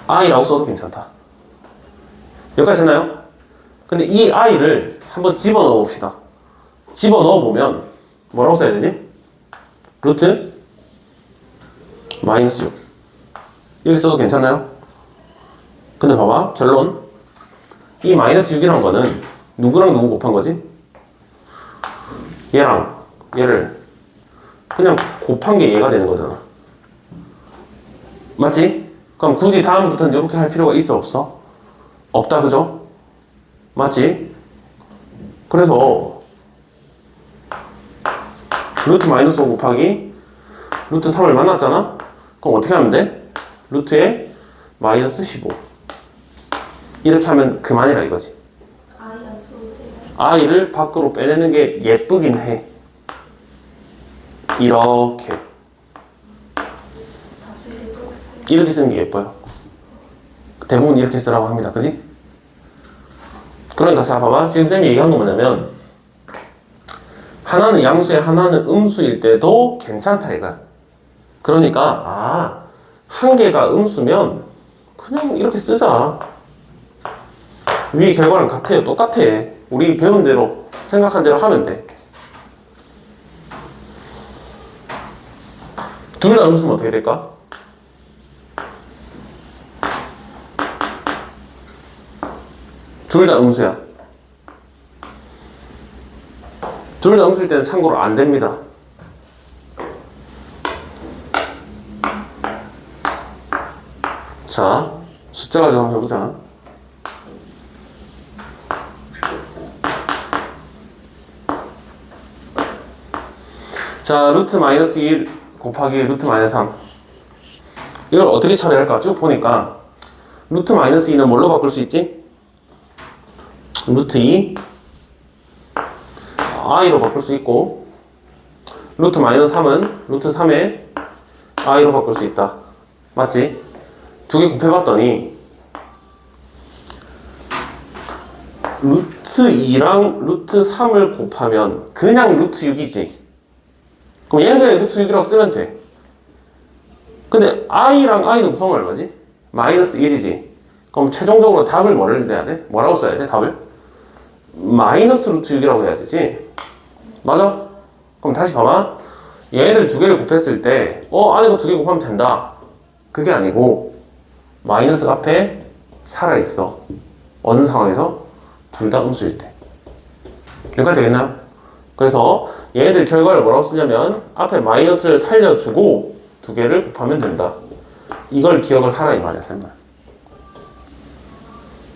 i라고 써도 괜찮다. 여기까지 됐나요? 근데 이 i를 한번 집어넣어 봅시다. 집어넣어 보면 뭐라고 써야 되지? 루트 마이너스 6 이렇게 써도 괜찮나요? 근데 봐봐, 결론. 이 마이너스 6이란 거는 누구랑 누구 곱한 거지? 얘랑 얘를 그냥 곱한 게 얘가 되는 거잖아. 맞지? 그럼 굳이 다음부터는 이렇게 할 필요가 있어 없어? 없다, 그죠? 맞지? 그래서 루트 마이너스 5 곱하기 루트 3을 만났잖아? 그럼 어떻게 하면 돼? 루트에 마이너스 15 이렇게 하면 그만이라 이거지. i를 밖으로 빼내는 게 예쁘긴 해. 이렇게 쓰는 게 예뻐요. 대부분 이렇게 쓰라고 합니다. 그지? 그러니까 자 봐봐. 지금 쌤이 얘기한 거 뭐냐면 하나는 양수에 하나는 음수일 때도 괜찮다 이거야. 그러니까 한 개가 음수면 그냥 이렇게 쓰자. 위 결과랑 같아요. 똑같아. 우리 배운 대로 생각한 대로 하면 돼. 둘 다 음수면 어떻게 될까? 둘 다 음수야. 둘 다 음수일 때는 참고로 안 됩니다. 자, 숫자 가지고 한번 해보자. 자, 루트 마이너스 1 곱하기 루트 마이너스 3 이걸 어떻게 처리할까? 쭉 보니까 루트 마이너스 2는 뭘로 바꿀 수 있지? 루트 2 i로 바꿀 수 있고 루트 마이너스 3은 루트 3의 i로 바꿀 수 있다. 맞지? 두 개 곱해봤더니 루트 2랑 루트 3을 곱하면 그냥 루트 6이지. 그럼 얘는 그냥 루트 6이라고 쓰면 돼. 근데 i랑 i는 곱하면 얼마지? 마이너스 1이지. 그럼 최종적으로 답을 뭐를 내야 돼? 뭐라고 써야 돼? 답을? 마이너스 루트 6이라고 해야 되지. 맞아? 그럼 다시 봐봐. 얘를 두 개를 곱했을 때 안에 거 두 개 곱하면 된다. 그게 아니고 마이너스가 앞에 살아있어. 어느 상황에서? 둘 다 음수일 때. 여기까지 되겠나요? 그래서 얘네들 결과를 뭐라고 쓰냐면 앞에 마이너스를 살려주고 두 개를 곱하면 된다. 이걸 기억을 하라 이 말이야, 설마.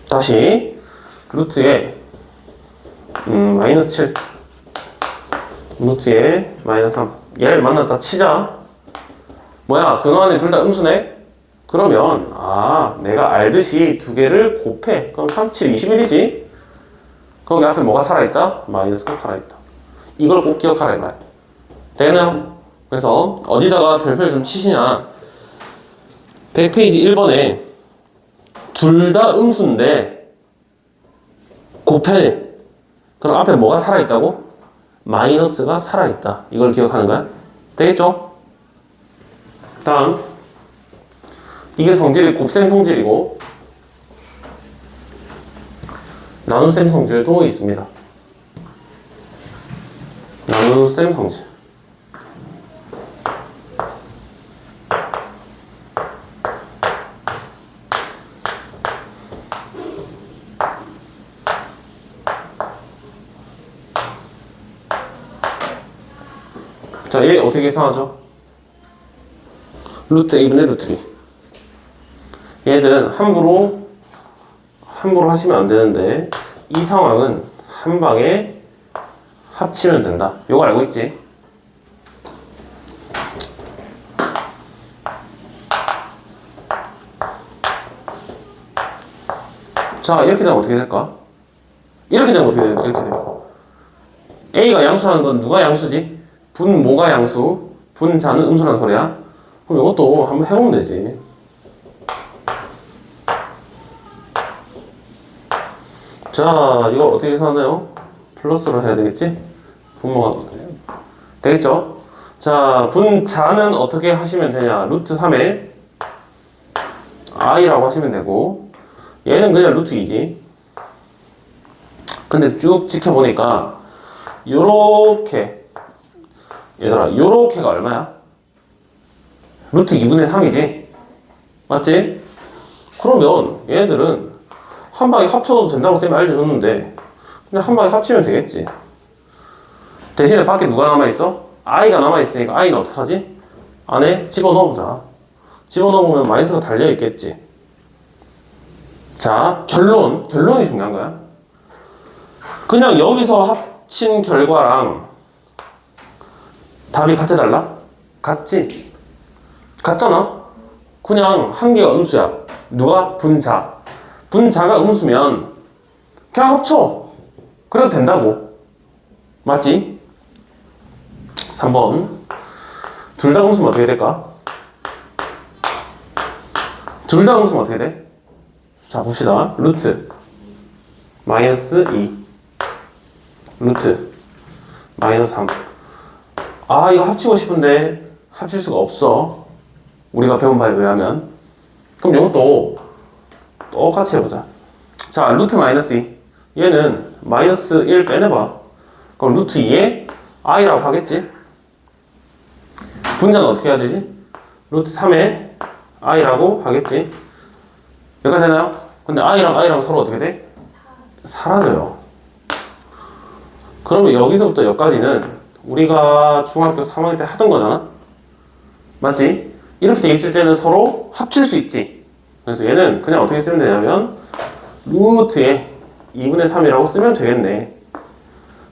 다시 루트에 마이너스 7 루트에 마이너스 3 얘를 만났다 치자. 뭐야, 근원에 둘 다 음수네? 그러면 내가 알듯이 두 개를 곱해. 그럼 3, 7, 21이지? 거기 앞에 뭐가 살아있다? 마이너스가 살아있다. 이걸 꼭 기억하라 이 말이야. 되나요? 그래서 어디다가 별표를 좀 치시냐, 100페이지 1번에 둘 다 음수인데 곱해. 그럼 앞에 뭐가 살아있다고? 마이너스가 살아있다. 이걸 기억하는 거야. 되겠죠? 다음, 이게 성질이 곱셈 성질이고 나눗셈 성질도 있습니다. 나눗셈 성질. 자, 얘 어떻게 계산하죠? 루트 2분의 루트 2. 얘들은 함부로 하시면 안 되는데 이 상황은 한 방에 합치면 된다. 이거 알고 있지? 자, 이렇게 되면 어떻게 될까? 이렇게 되면 어떻게 될까? 이렇게 되면 A가 양수라는 건 누가 양수지? 분모가 양수, 분자는 음수라는 소리야. 그럼 이것도 한번 해보면 되지. 자, 이거 어떻게 계산하나요? 플러스로 해야 되겠지? 분모가 되겠죠? 자, 분자는 어떻게 하시면 되냐? 루트 3에 i라고 하시면 되고, 얘는 그냥 루트 2지. 근데 쭉 지켜보니까 요렇게, 얘들아, 요렇게가 얼마야? 루트 2분의 3이지? 맞지? 그러면 얘네들은 한 방에 합쳐도 된다고 쌤이 알려줬는데 그냥 한 방에 합치면 되겠지. 대신에 밖에 누가 남아있어? i가 남아있으니까 i는 어떡하지? 안에 집어넣어보자. 집어넣으면 마이너스가 달려있겠지. 자, 결론이 중요한 거야. 그냥 여기서 합친 결과랑 답이 같아달라? 같지? 같잖아? 그냥 한 개가 음수야. 누가? 분자. 분자가 음수면 그냥 합쳐. 그래도 된다고. 맞지? 3번. 둘 다 음수면 어떻게 될까? 둘 다 음수면 어떻게 돼? 자, 봅시다. 루트 마이너스 2 루트 마이너스 3. 이거 합치고 싶은데 합칠 수가 없어. 우리가 배운 바에 의하면. 그럼 이것도 똑같이 해보자. 자, 루트 마이너스 2. 얘는 마이너스 1 빼내봐. 그럼 루트 2에 i라고 하겠지? 분자는 어떻게 해야 되지? 루트 3에 i라고 하겠지? 여기까지 되나요? 근데 i랑 서로 어떻게 돼? 사라져요. 그러면 여기서부터 여기까지는 우리가 중학교 3학년 때 하던 거잖아? 맞지? 이렇게 돼 있을 때는 서로 합칠 수 있지. 그래서 얘는 그냥 어떻게 쓰면 되냐면 루트에 2분의 3이라고 쓰면 되겠네.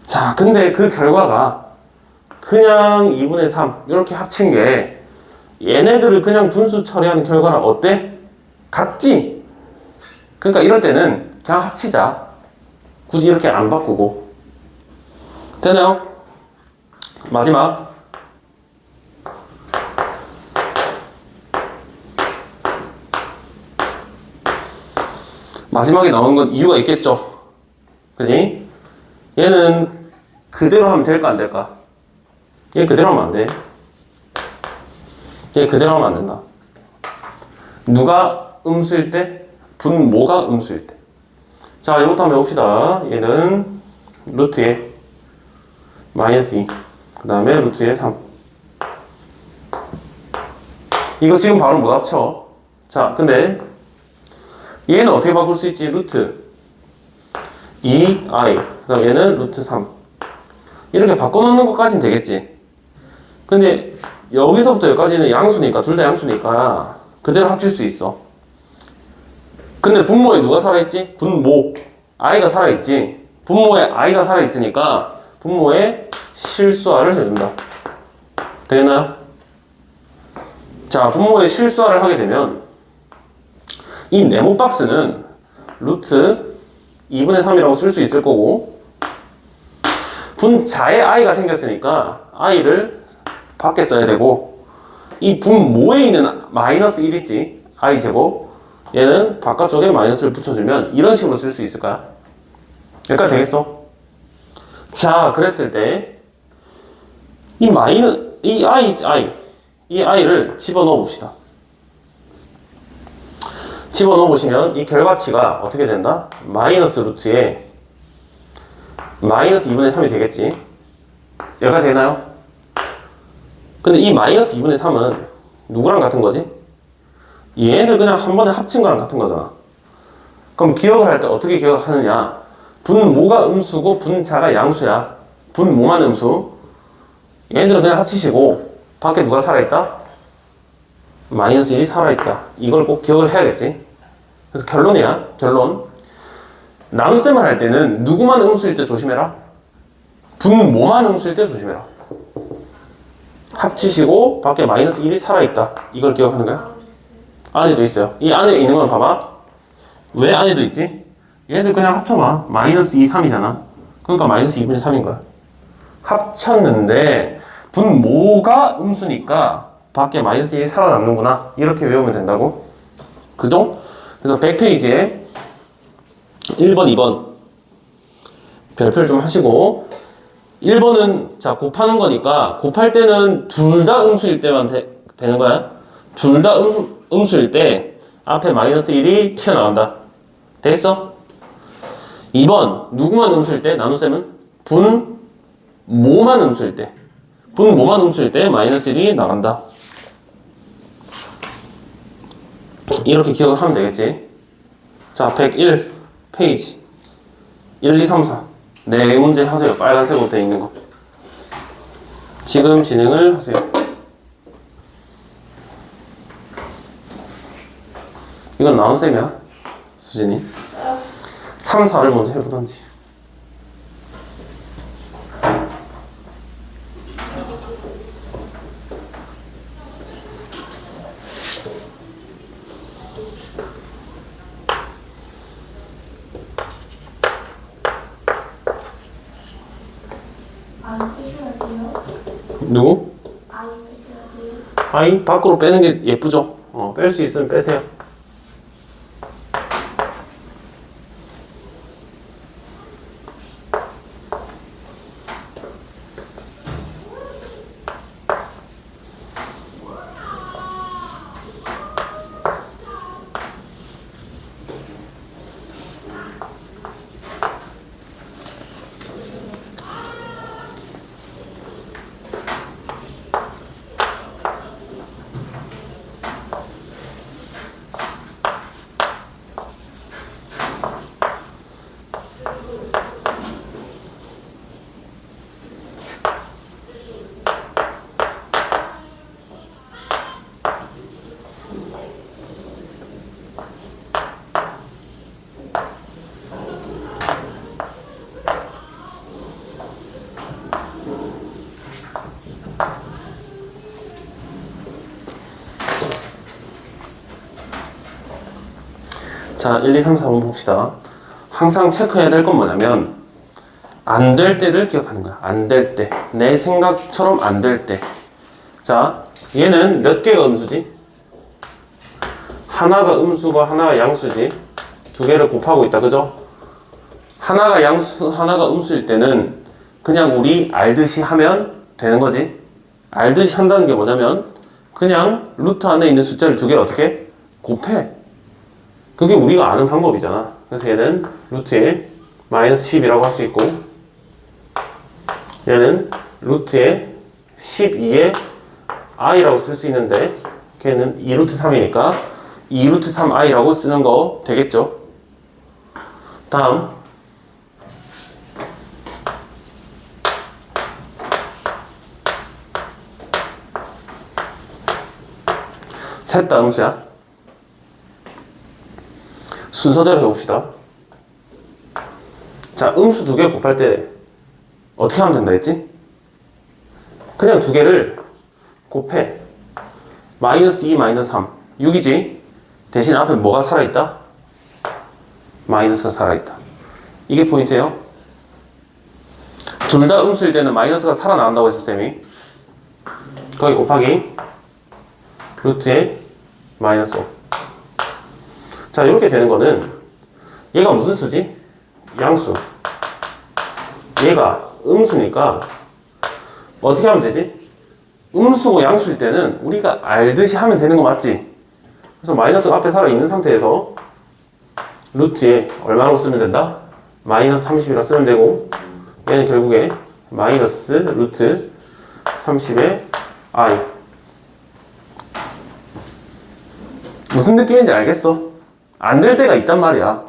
자, 근데 그 결과가 그냥 2분의 3 이렇게 합친 게 얘네들을 그냥 분수 처리하는 결과랑 어때? 같지? 그러니까 이럴 때는 그냥 합치자. 굳이 이렇게 안 바꾸고. 되나요? 마지막 마지막에 나오는 건 이유가 있겠죠. 그지? 얘는 그대로 하면 될까 안 될까? 얘 그대로 하면 안 돼. 얘 그대로 하면 안 된다. 누가 음수일 때? 분모가 음수일 때. 자, 이것도 한번 해봅시다. 얘는 루트에 마이너스 2, 그 다음에 루트에 3. 이거 지금 바로 못 합쳐. 자, 근데 얘는 어떻게 바꿀 수 있지? 루트 2i, 그 다음 얘는 루트 3. 이렇게 바꿔놓는 것까지는 되겠지. 근데 여기서부터 여기까지는 양수니까, 둘 다 양수니까 그대로 합칠 수 있어. 근데 분모에 누가 살아있지? 분모 i가 살아있지. 분모에 i가 살아있으니까 분모에 실수화를 해준다. 되겠나요? 자, 분모에 실수화를 하게 되면 이 네모 박스는 루트 2분의 3이라고 쓸 수 있을 거고, 분자에 i가 생겼으니까 i를 밖에 써야 되고, 이 분모에 있는 마이너스 1 있지? i제곱, 얘는 바깥쪽에 마이너스를 붙여주면 이런 식으로 쓸 수 있을까요? 여기까지 되겠어? 자, 그랬을 때 이 i를 집어넣어 봅시다. 집어넣어 보시면 이 결과치가 어떻게 된다? 마이너스 루트에 마이너스 2분의 3이 되겠지? 여기가 되나요? 근데 이 마이너스 2분의 3은 누구랑 같은 거지? 얘네들 그냥 한 번에 합친 거랑 같은 거잖아. 그럼 기억을 할 때 어떻게 기억을 하느냐? 분모가 음수고 분자가 양수야. 분모만 음수. 얘네들은 그냥 합치시고 밖에 누가 살아있다? 마이너스 1이 살아있다. 이걸 꼭 기억을 해야겠지. 그래서 결론이야. 결론. 나눗셈을 할 때는 누구만 음수일 때 조심해라. 분모만 음수일 때 조심해라. 합치시고 밖에 마이너스 1이 살아있다. 이걸 기억하는 거야. 안에도 있어요. 이 안에 있는 건 봐봐. 왜 안에도 있지? 얘들 그냥 합쳐봐. 마이너스 2, 3이잖아. 그러니까 마이너스 2분의 3인 거야. 합쳤는데 분모가 음수니까 밖에 마이너스 1이 살아남는구나. 이렇게 외우면 된다고. 그죠? 그래서 100페이지에 1번, 2번 별표를 좀 하시고, 1번은 자 곱하는 거니까 곱할 때는 둘 다 음수일 때만 되는 거야. 둘 다 음수일 때 앞에 마이너스 1이 튀어나간다. 됐어? 2번 누구만 음수일 때? 나눗셈은 분모만 음수일 때. 분모만 음수일 때 마이너스 1이 나간다. 이렇게 기억을 하면 되겠지. 자, 101 페이지 1, 2, 3, 4 네 문제 하세요. 빨간색으로 되어 있는 거. 지금 진행을 하세요. 이건 나눗셈이야, 수진이. 3, 4를 먼저 해보던지. 누구? 아이 밖으로 빼는 게 예쁘죠? 뺄 수 있으면 빼세요. 자, 1, 2, 3, 4 한번 봅시다. 항상 체크해야 될 건 뭐냐면 안 될 때를 기억하는 거야. 안 될 때. 내 생각처럼 안 될 때. 자, 얘는 몇 개가 음수지? 하나가 음수고 하나가 양수지. 두 개를 곱하고 있다. 그죠? 하나가 양수, 하나가 음수일 때는 그냥 우리 알듯이 하면 되는 거지. 알듯이 한다는 게 뭐냐면 그냥 루트 안에 있는 숫자를 두 개를 어떻게 곱해. 그게 우리가 아는 방법이잖아. 그래서 얘는 루트에 마이너스 10이라고 할 수 있고, 얘는 루트에 12에 i라고 쓸 수 있는데, 걔는 2루트 3이니까 2루트 3i라고 쓰는 거 되겠죠. 다음 셋 다 음수야. 순서대로 해봅시다. 자, 음수 두 개 곱할 때 어떻게 하면 된다 했지? 그냥 두 개를 곱해. 마이너스 2, 마이너스 3. 6이지? 대신 앞에 뭐가 살아있다? 마이너스가 살아있다. 이게 포인트예요. 둘 다 음수일 때는 마이너스가 살아난다고 했어, 쌤이. 거기 곱하기 루트에 마이너스 5. 자, 이렇게 되는 거는 얘가 무슨 수지? 양수. 얘가 음수니까 어떻게 하면 되지? 음수고 양수일 때는 우리가 알듯이 하면 되는 거 맞지? 그래서 마이너스가 앞에 살아있는 상태에서 루트에 얼마라고 쓰면 된다? 마이너스 30이라고 쓰면 되고, 얘는 결국에 마이너스 루트 30의 i. 무슨 느낌인지 알겠어? 안 될 때가 있단 말이야.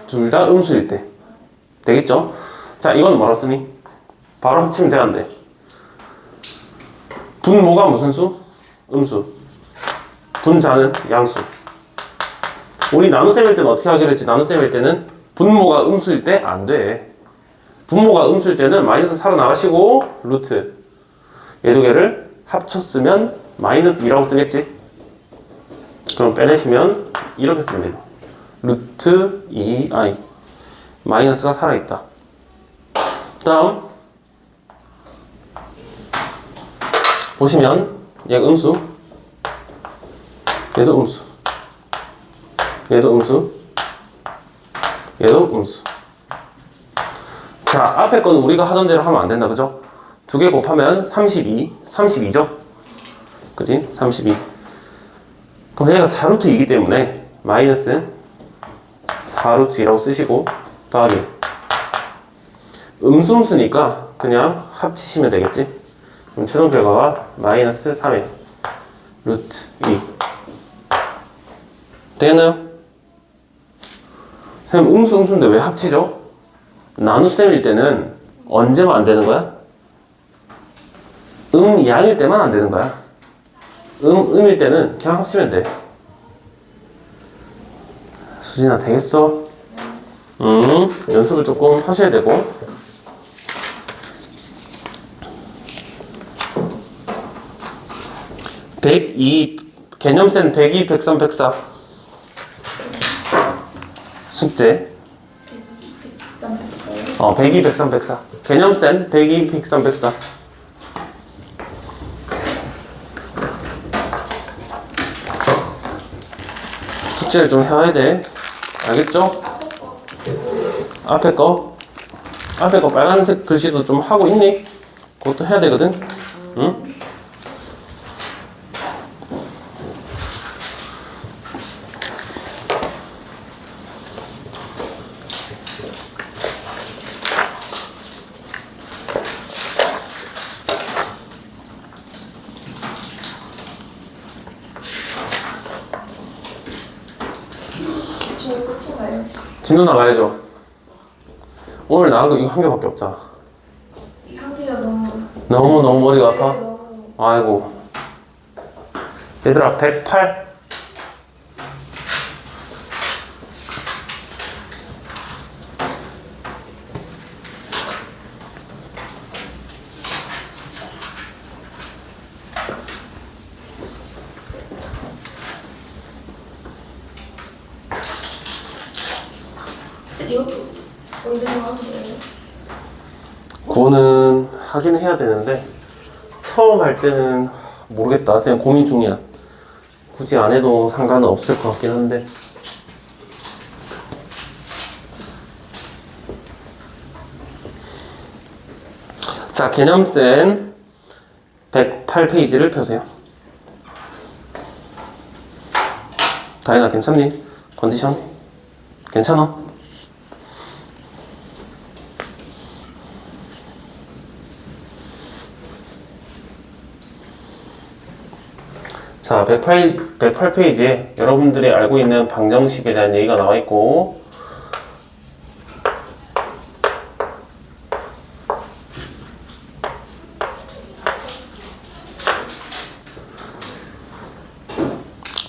둘 다 음수일 때. 되겠죠? 자, 이건 뭐라 쓰니? 바로 합치면 돼, 안 돼? 분모가 무슨 수? 음수. 분자는 양수. 우리 나눗셈일 때는 어떻게 하기로 했지? 나눗셈일 때는 분모가 음수일 때 안 돼. 분모가 음수일 때는 마이너스 살아나가시고 루트. 얘 두 개를 합쳤으면 마이너스 2라고 쓰겠지? 그럼 빼내시면 이렇게 쓰면 돼요. 루트 2i. 마이너스가 살아있다. 다음 보시면 얘가 음수, 얘도 음수, 얘도 음수, 얘도 음수. 자, 앞에 거는 우리가 하던 대로 하면 안 된다. 그죠? 두 개 곱하면 32죠? 그치? 32. 그럼 얘가 4루트 2이기 때문에 마이너스 4루트 2라고 쓰시고 더하기 음수니까 그냥 합치시면 되겠지? 그럼 최종 결과가 마이너스 3의 루트 2 되겠나요? 선생님 음수인데 왜 합치죠? 나눗셈일 때는 언제만 안 되는 거야? 양일 때만 안 되는 거야. 음일 때는 그냥 합치면 돼. 수진아 되겠어? 연습을 조금 하셔야 되고. 개념센 102, 103, 104 숙제 102, 103, 104 개념센 102, 103, 104 숙제를 좀 해야 돼. 알겠죠? 앞에 거 빨간색 글씨도 좀 하고 있니? 그것도 해야 되거든? 응? 진도 나가야죠. 오늘 나간 거 이거 한 개밖에 없잖아. 이 상태가 너무 너무 머리가 아파? 너무 아이고. 얘들아 108. 이것도 언제 하는 거예요? 그거는 하긴 해야 되는데 처음 할 때는 모르겠다. 쌤 고민 중이야. 굳이 안 해도 상관은 없을 것 같긴 한데 자, 개념센 108페이지를 펴세요. 다현아 괜찮니? 컨디션? 괜찮아? 자, 108페이지에 여러분들이 알고 있는 방정식에 대한 얘기가 나와 있고,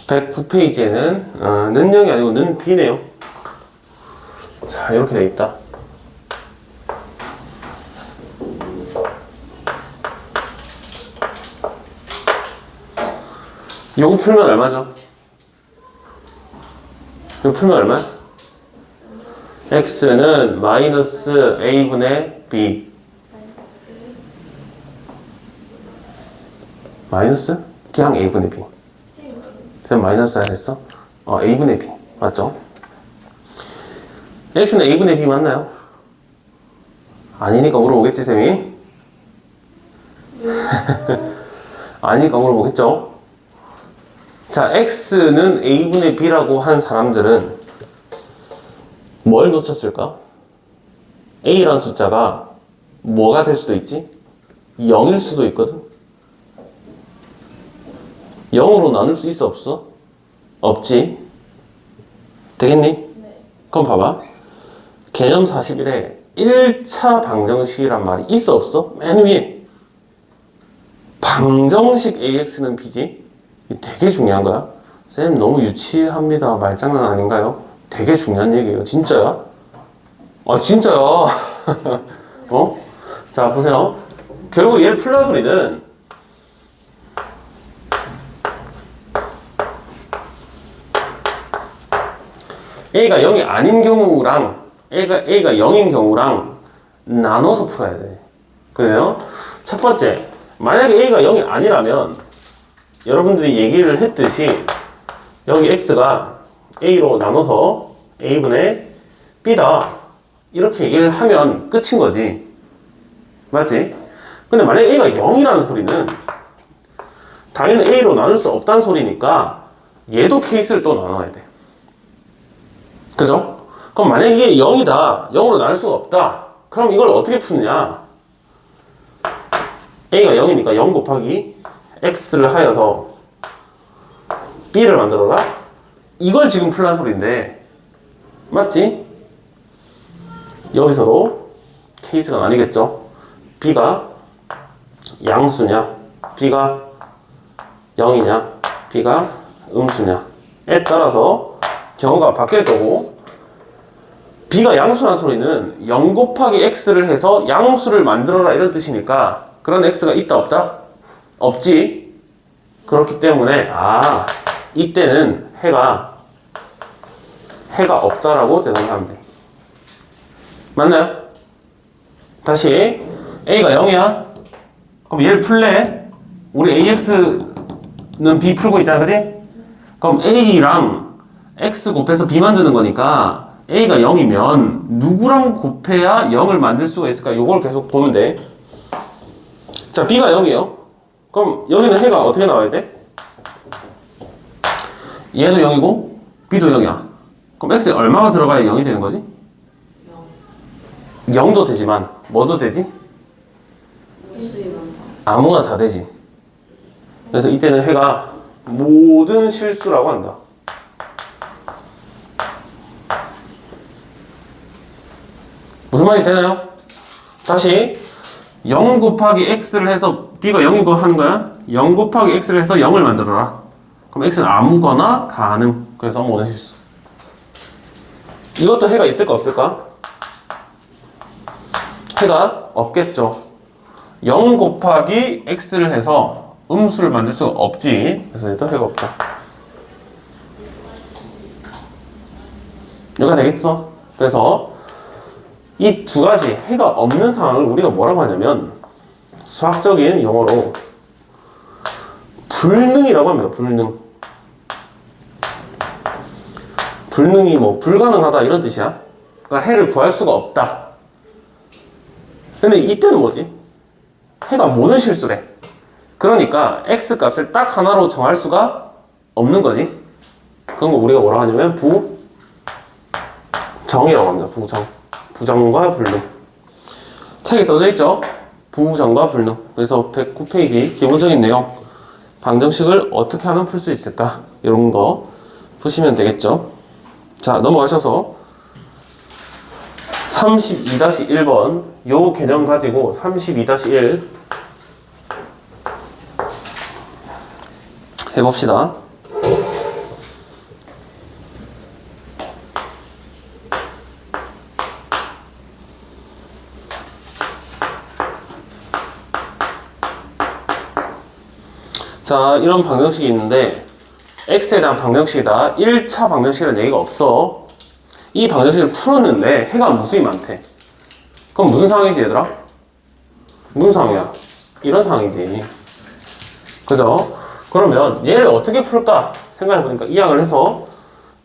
(109페이지에는) 는 0이 아니고 는 b네요. 자, 이렇게 돼 있다. 요거 풀면 얼마죠? 이거 풀면 얼마? x는 마이너스 a분의 b. 마이너스? 그냥 a분의 b. 쌤 마이너스 R 했어? a분의 b. 맞죠? x는 a분의 b 맞나요? 아니니까 물어보겠지, 쌤이? 아니니까 물어보겠죠? 자, x는 a분의 b라고 한 사람들은 뭘 놓쳤을까? a라는 숫자가 뭐가 될 수도 있지? 0일 수도 있거든? 0으로 나눌 수 있어, 없어? 없지? 되겠니? 네. 그럼 봐봐. 개념 41에 1차 방정식이란 말이 있어, 없어? 맨 위에. 방정식 AX는 B지? 이게 되게 중요한 거야. 쌤, 너무 유치합니다. 말장난 아닌가요? 되게 중요한 얘기예요. 진짜야? 아, 진짜야. 자, 보세요. 결국 얘를 풀라 소리는 A가 0이 아닌 경우랑 A가 0인 경우랑 나눠서 풀어야 돼. 그래요? 첫 번째, 만약에 A가 0이 아니라면 여러분들이 얘기를 했듯이 여기 X가 A로 나눠서 A분의 B다 이렇게 얘기를 하면 끝인 거지. 맞지? 근데 만약에 A가 0이라는 소리는 당연히 A로 나눌 수 없다는 소리니까 얘도 케이스를 또 나눠야 돼. 그죠? 그럼 만약에 이게 0이다. 0으로 나눌 수가 없다. 그럼 이걸 어떻게 푸느냐? A가 0이니까 0 곱하기 X를 하여서 B를 만들어라? 이걸 지금 풀란 소리인데 맞지? 여기서도 케이스가 나뉘겠죠? B가 양수냐? B가 0이냐? B가 음수냐에 따라서 경우가 바뀔 거고 B가 양수라는 소리는 0 곱하기 X를 해서 양수를 만들어라 이런 뜻이니까 그런 X가 있다 없다? 없지. 그렇기 때문에 이때는 해가 없다라고 대답하면 돼. 맞나요? 다시 A가 0이야. 그럼 얘를 풀래? 우리 AX는 B 풀고 있잖아, 그지? 그럼 A랑 X 곱해서 B 만드는 거니까 A가 0이면 누구랑 곱해야 0을 만들 수가 있을까? 요걸 계속 보면 돼. 자, B가 0이에요. 그럼 여기는 해가 어떻게 나와야 돼? 얘도 0이고 B도 0이야. 그럼 X에 얼마가 들어가야 0이 되는 거지? 0도 되지만 뭐도 되지? 아무거나 다 되지. 그래서 이때는 해가 모든 실수라고 한다. 무슨 말이 되나요? 다시 0 곱하기 x를 해서 b가 0이고 하는 거야. 0 곱하기 x를 해서 0을 만들어라. 그럼 x는 아무거나 가능. 그래서 모든 실수. 이것도 해가 있을까 없을까? 해가 없겠죠. 0 곱하기 x를 해서 음수를 만들 수가 없지. 그래서 얘도 해가 없다. 여기가 되겠어? 그래서 이 두 가지 해가 없는 상황을 우리가 뭐라고 하냐면 수학적인 용어로 불능이라고 합니다. 불능. 불능이 뭐 불가능하다 이런 뜻이야. 그러니까 해를 구할 수가 없다. 근데 이때는 뭐지? 해가 모든 실수래. 그러니까 x 값을 딱 하나로 정할 수가 없는 거지. 그런 거 우리가 뭐라고 하냐면 부정이라고 합니다. 부정과 불능. 책에 써져 있죠. 부정과 불능. 그래서 109페이지 기본적인 내용, 방정식을 어떻게 하면 풀 수 있을까, 이런 거 푸시면 되겠죠. 자, 넘어가셔서 32-1번 요 개념 가지고 32-1 해봅시다. 자, 이런 방정식이 있는데 x에 대한 방정식이다. 1차 방정식이라는 얘기가 없어. 이 방정식을 풀었는데 해가 무수히 많대. 그럼 무슨 상황이지, 얘들아? 무슨 상황이야? 이런 상황이지. 그죠? 그러면 얘를 어떻게 풀까 생각해보니까 이항을 해서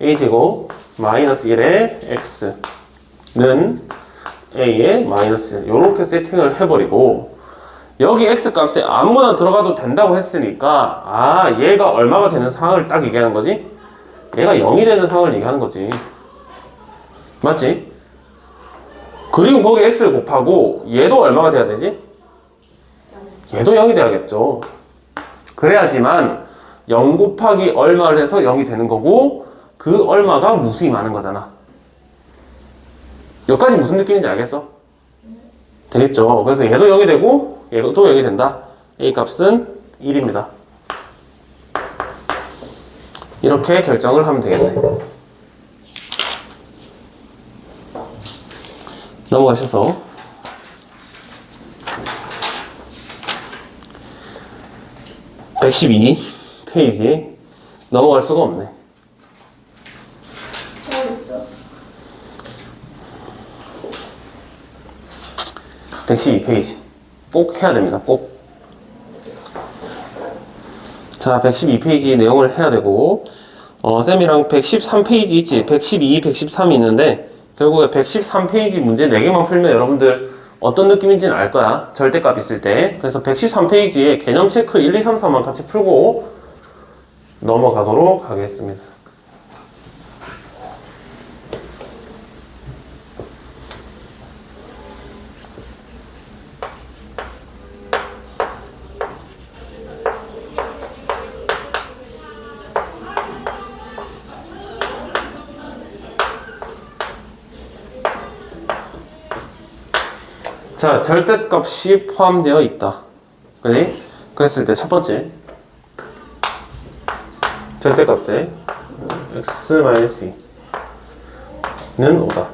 a제곱 마이너스 1의 x는 a의 마이너스 1 이렇게 세팅을 해버리고, 여기 x 값에 아무거나 들어가도 된다고 했으니까, 아, 얘가 얼마가 되는 상황을 딱 얘기하는 거지? 얘가 0이 되는 상황을 얘기하는 거지. 맞지? 그리고 거기 x를 곱하고 얘도 얼마가 돼야 되지? 얘도 0이 돼야겠죠. 그래야지만 0 곱하기 얼마를 해서 0이 되는 거고, 그 얼마가 무수히 많은 거잖아. 여기까지 무슨 느낌인지 알겠어? 되겠죠. 그래서 얘도 0이 되고 얘도 0이 된다. A 값은 1입니다. 이렇게 결정을 하면 되겠네. 넘어가셔서 112페이지 넘어갈 수가 없네. 어렵죠? 112페이지 꼭 해야 됩니다. 꼭. 자, 112페이지 내용을 해야 되고, 쌤이랑 113페이지 있지? 112, 113이 있는데 결국에 113페이지 문제 4개만 풀면 여러분들 어떤 느낌인지는 알 거야. 절대값 있을 때. 그래서 113페이지에 개념 체크 1, 2, 3, 4만 같이 풀고 넘어가도록 하겠습니다. 자, 절대값이 포함되어 있다. 그지? 그랬을 때 첫 번째 절대값에 x-2는 5다.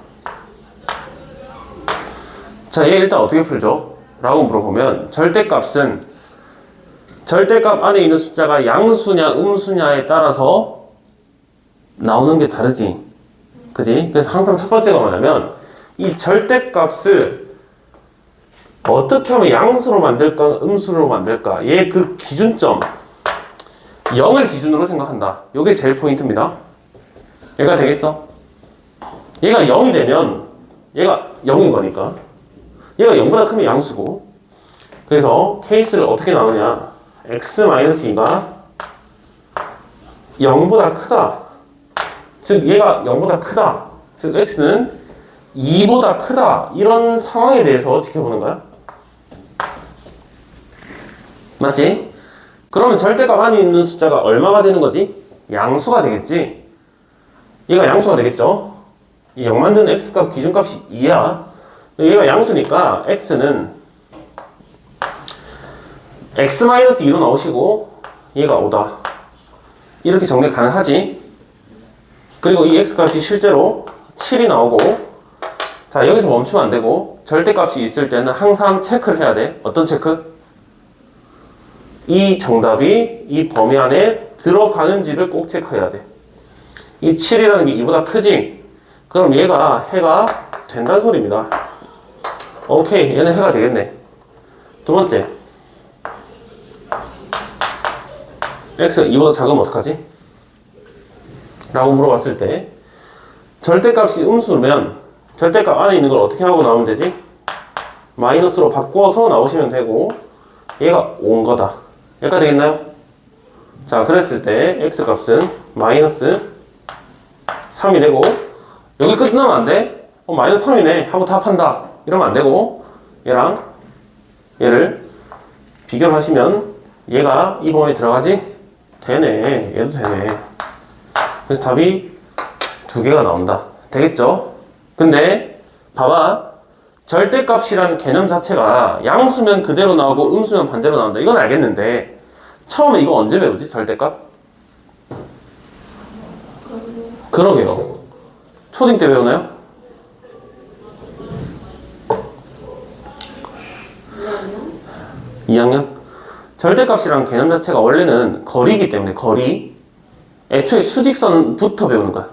자, 얘 일단 어떻게 풀죠? 라고 물어보면, 절대값은 절대값 안에 있는 숫자가 양수냐 음수냐에 따라서 나오는 게 다르지. 그지? 그래서 항상 첫 번째가 뭐냐면, 이 절대값을 어떻게 하면 양수로 만들까, 음수로 만들까, 얘 그 기준점 0을 기준으로 생각한다. 요게 제일 포인트입니다. 얘가 되겠어? 얘가 0이 되면 얘가 0인 거니까, 얘가 0보다 크면 양수고, 그래서 케이스를 어떻게 나누냐, x-2가 0보다 크다, 즉 얘가 0보다 크다, 즉 x는 2보다 크다, 이런 상황에 대해서 지켜보는 거야. 맞지? 그러면 절대값 안에 있는 숫자가 얼마가 되는 거지? 양수가 되겠지? 얘가 양수가 되겠죠? 이 0 만드는 x값 기준값이 2야. 얘가 양수니까 x는 x-2로 나오시고 얘가 5다. 이렇게 정리 가능하지? 그리고 이 x값이 실제로 7이 나오고, 자, 여기서 멈추면 안 되고, 절대값이 있을 때는 항상 체크를 해야 돼. 어떤 체크? 이 정답이 이 범위 안에 들어가는지를 꼭 체크해야 돼. 이 7이라는 게 2보다 크지? 그럼 얘가 해가 된다는 소리입니다. 오케이, 얘는 해가 되겠네. 두 번째, x가 2보다 작으면 어떡하지? 라고 물어봤을 때, 절대값이 음수면 절대값 안에 있는 걸 어떻게 하고 나오면 되지? 마이너스로 바꿔서 나오시면 되고, 얘가 5인 거다. 여기까지 되겠나요? 자, 그랬을 때 x값은 마이너스 3이 되고 여기 끝나면 안 돼? 마이너스 3이네 하고 답한다 이러면 안 되고 얘랑 얘를 비교를 하시면 얘가 이 범위에 들어가지? 되네. 얘도 되네. 그래서 답이 2개가 나온다. 되겠죠? 근데 봐봐. 절대값이라는 개념 자체가 양수면 그대로 나오고 음수면 반대로 나온다. 이건 알겠는데 처음에 이거 언제 배우지? 절대값? 그러게요. 초딩 때 배우나요? 2학년? 절대값이라는 개념 자체가 원래는 거리이기 때문에 거리 애초에 수직선부터 배우는 거야.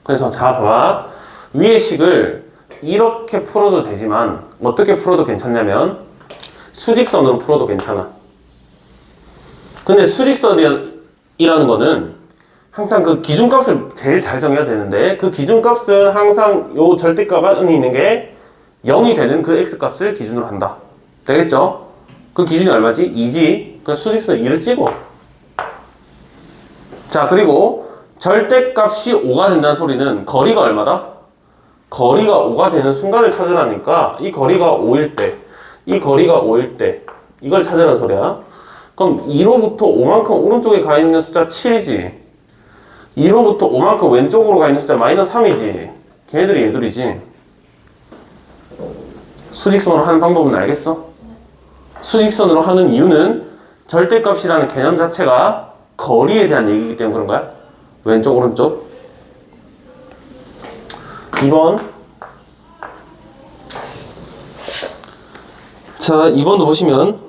그래서 자 봐봐. 위의 식을 이렇게 풀어도 되지만 어떻게 풀어도 괜찮냐면 수직선으로 풀어도 괜찮아. 근데 수직선이라는 거는 항상 그 기준값을 제일 잘 정해야 되는데 그 기준값은 항상 요 절대값이 있는 게 0이 되는 그 x값을 기준으로 한다. 되겠죠? 그 기준이 얼마지? 2지. 그 수직선 2를 찍어. 자, 그리고 절대값이 5가 된다는 소리는 거리가 얼마다? 거리가 5가 되는 순간을 찾으라니까 이 거리가 5일 때, 이 거리가 5일 때 이걸 찾으라는 소리야. 그럼 2로부터 5만큼 오른쪽에 가 있는 숫자 7이지. 2로부터 5만큼 왼쪽으로 가 있는 숫자 마이너스 3이지. 걔네들이 얘들이지. 수직선으로 하는 방법은 알겠어? 수직선으로 하는 이유는 절대값이라는 개념 자체가 거리에 대한 얘기이기 때문에 그런 거야. 왼쪽 오른쪽 2번. 자, 2번도 보시면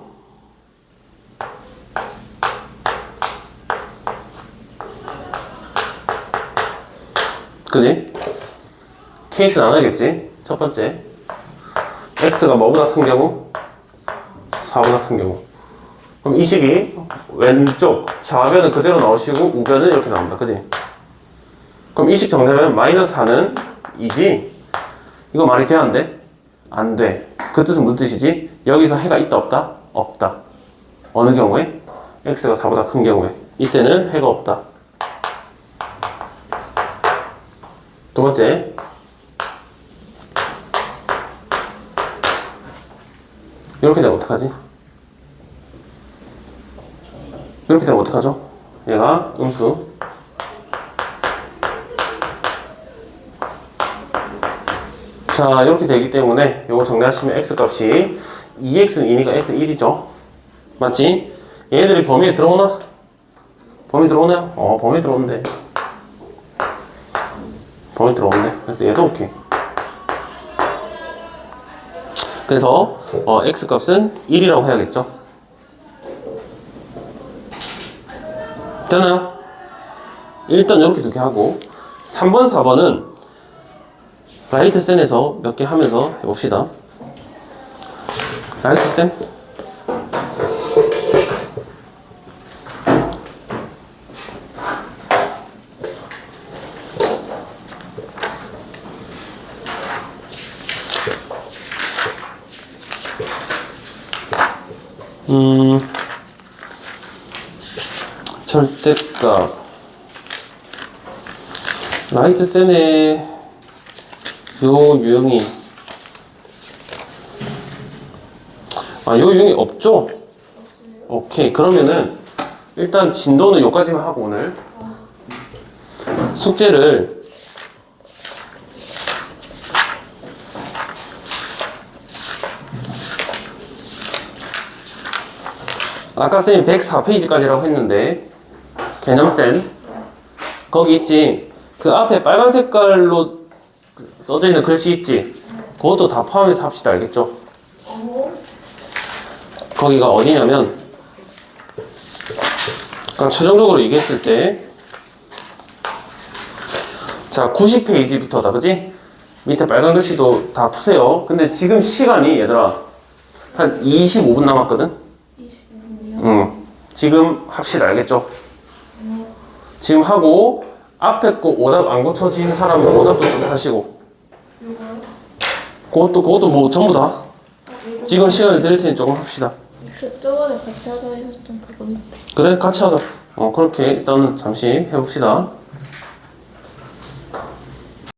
그지? 케이스 나눠야겠지? 첫 번째 x가 뭐보다 큰 경우? 4보다 큰 경우. 그럼 이 식이 왼쪽 좌변은 그대로 나오시고 우변은 이렇게 나옵니다. 그지? 그럼 이 식 정리하면 마이너스 4는 2지? 이거 말이 돼? 안 돼? 안 돼. 그 뜻은 무슨 뜻이지? 여기서 해가 있다 없다? 없다. 어느 경우에? x가 4보다 큰 경우에. 이때는 해가 없다. 두 번째 이렇게 되면 어떡하지? 이렇게 되면 어떡하죠? 얘가 음수 자, 이렇게 되기 때문에 이거 정리하시면 x값이 2x는 2니까 x는 1이죠. 맞지? 얘네들이 범위에 들어오나? 범위 들어오나요? 범위 들어오는데. 범위 들어오는데. 그래서 얘도 오케이. 그래서 x값은 1이라고 해야겠죠. 되나요? 일단 이렇게 두 개 하고 3번, 4번은 라이트 쌤에서 몇 개 하면서 해봅시다. 라이트 쌤. 절대값. 라이트 쌤의 요 유형이 요 유형이 없죠? 오케이. 그러면은 일단 진도는 요까지만 하고 오늘 숙제를 아까 쌤이 104페이지까지라고 했는데 개념쌤 거기 있지. 그 앞에 빨간 색깔로 써져 있는 글씨 있지? 그것도 다 포함해서 합시다. 알겠죠? 거기가 어디냐면 그러니까 최종적으로 얘기했을 때 자 90페이지부터다. 그지? 밑에 빨간 글씨도 다 푸세요. 근데 지금 시간이 얘들아 한 25분 남았거든? 25분이요? 지금 합시다. 알겠죠? 지금 하고 앞에 거 오답 안 고쳐진 사람은 오답도 좀 하시고 요거요? 그것도 뭐 전부 다 지금 시간을 드릴 테니 조금 합시다. 그 저번에 같이 하자 했었던 그건데. 그래 같이 하자. 그렇게 일단 잠시 해봅시다.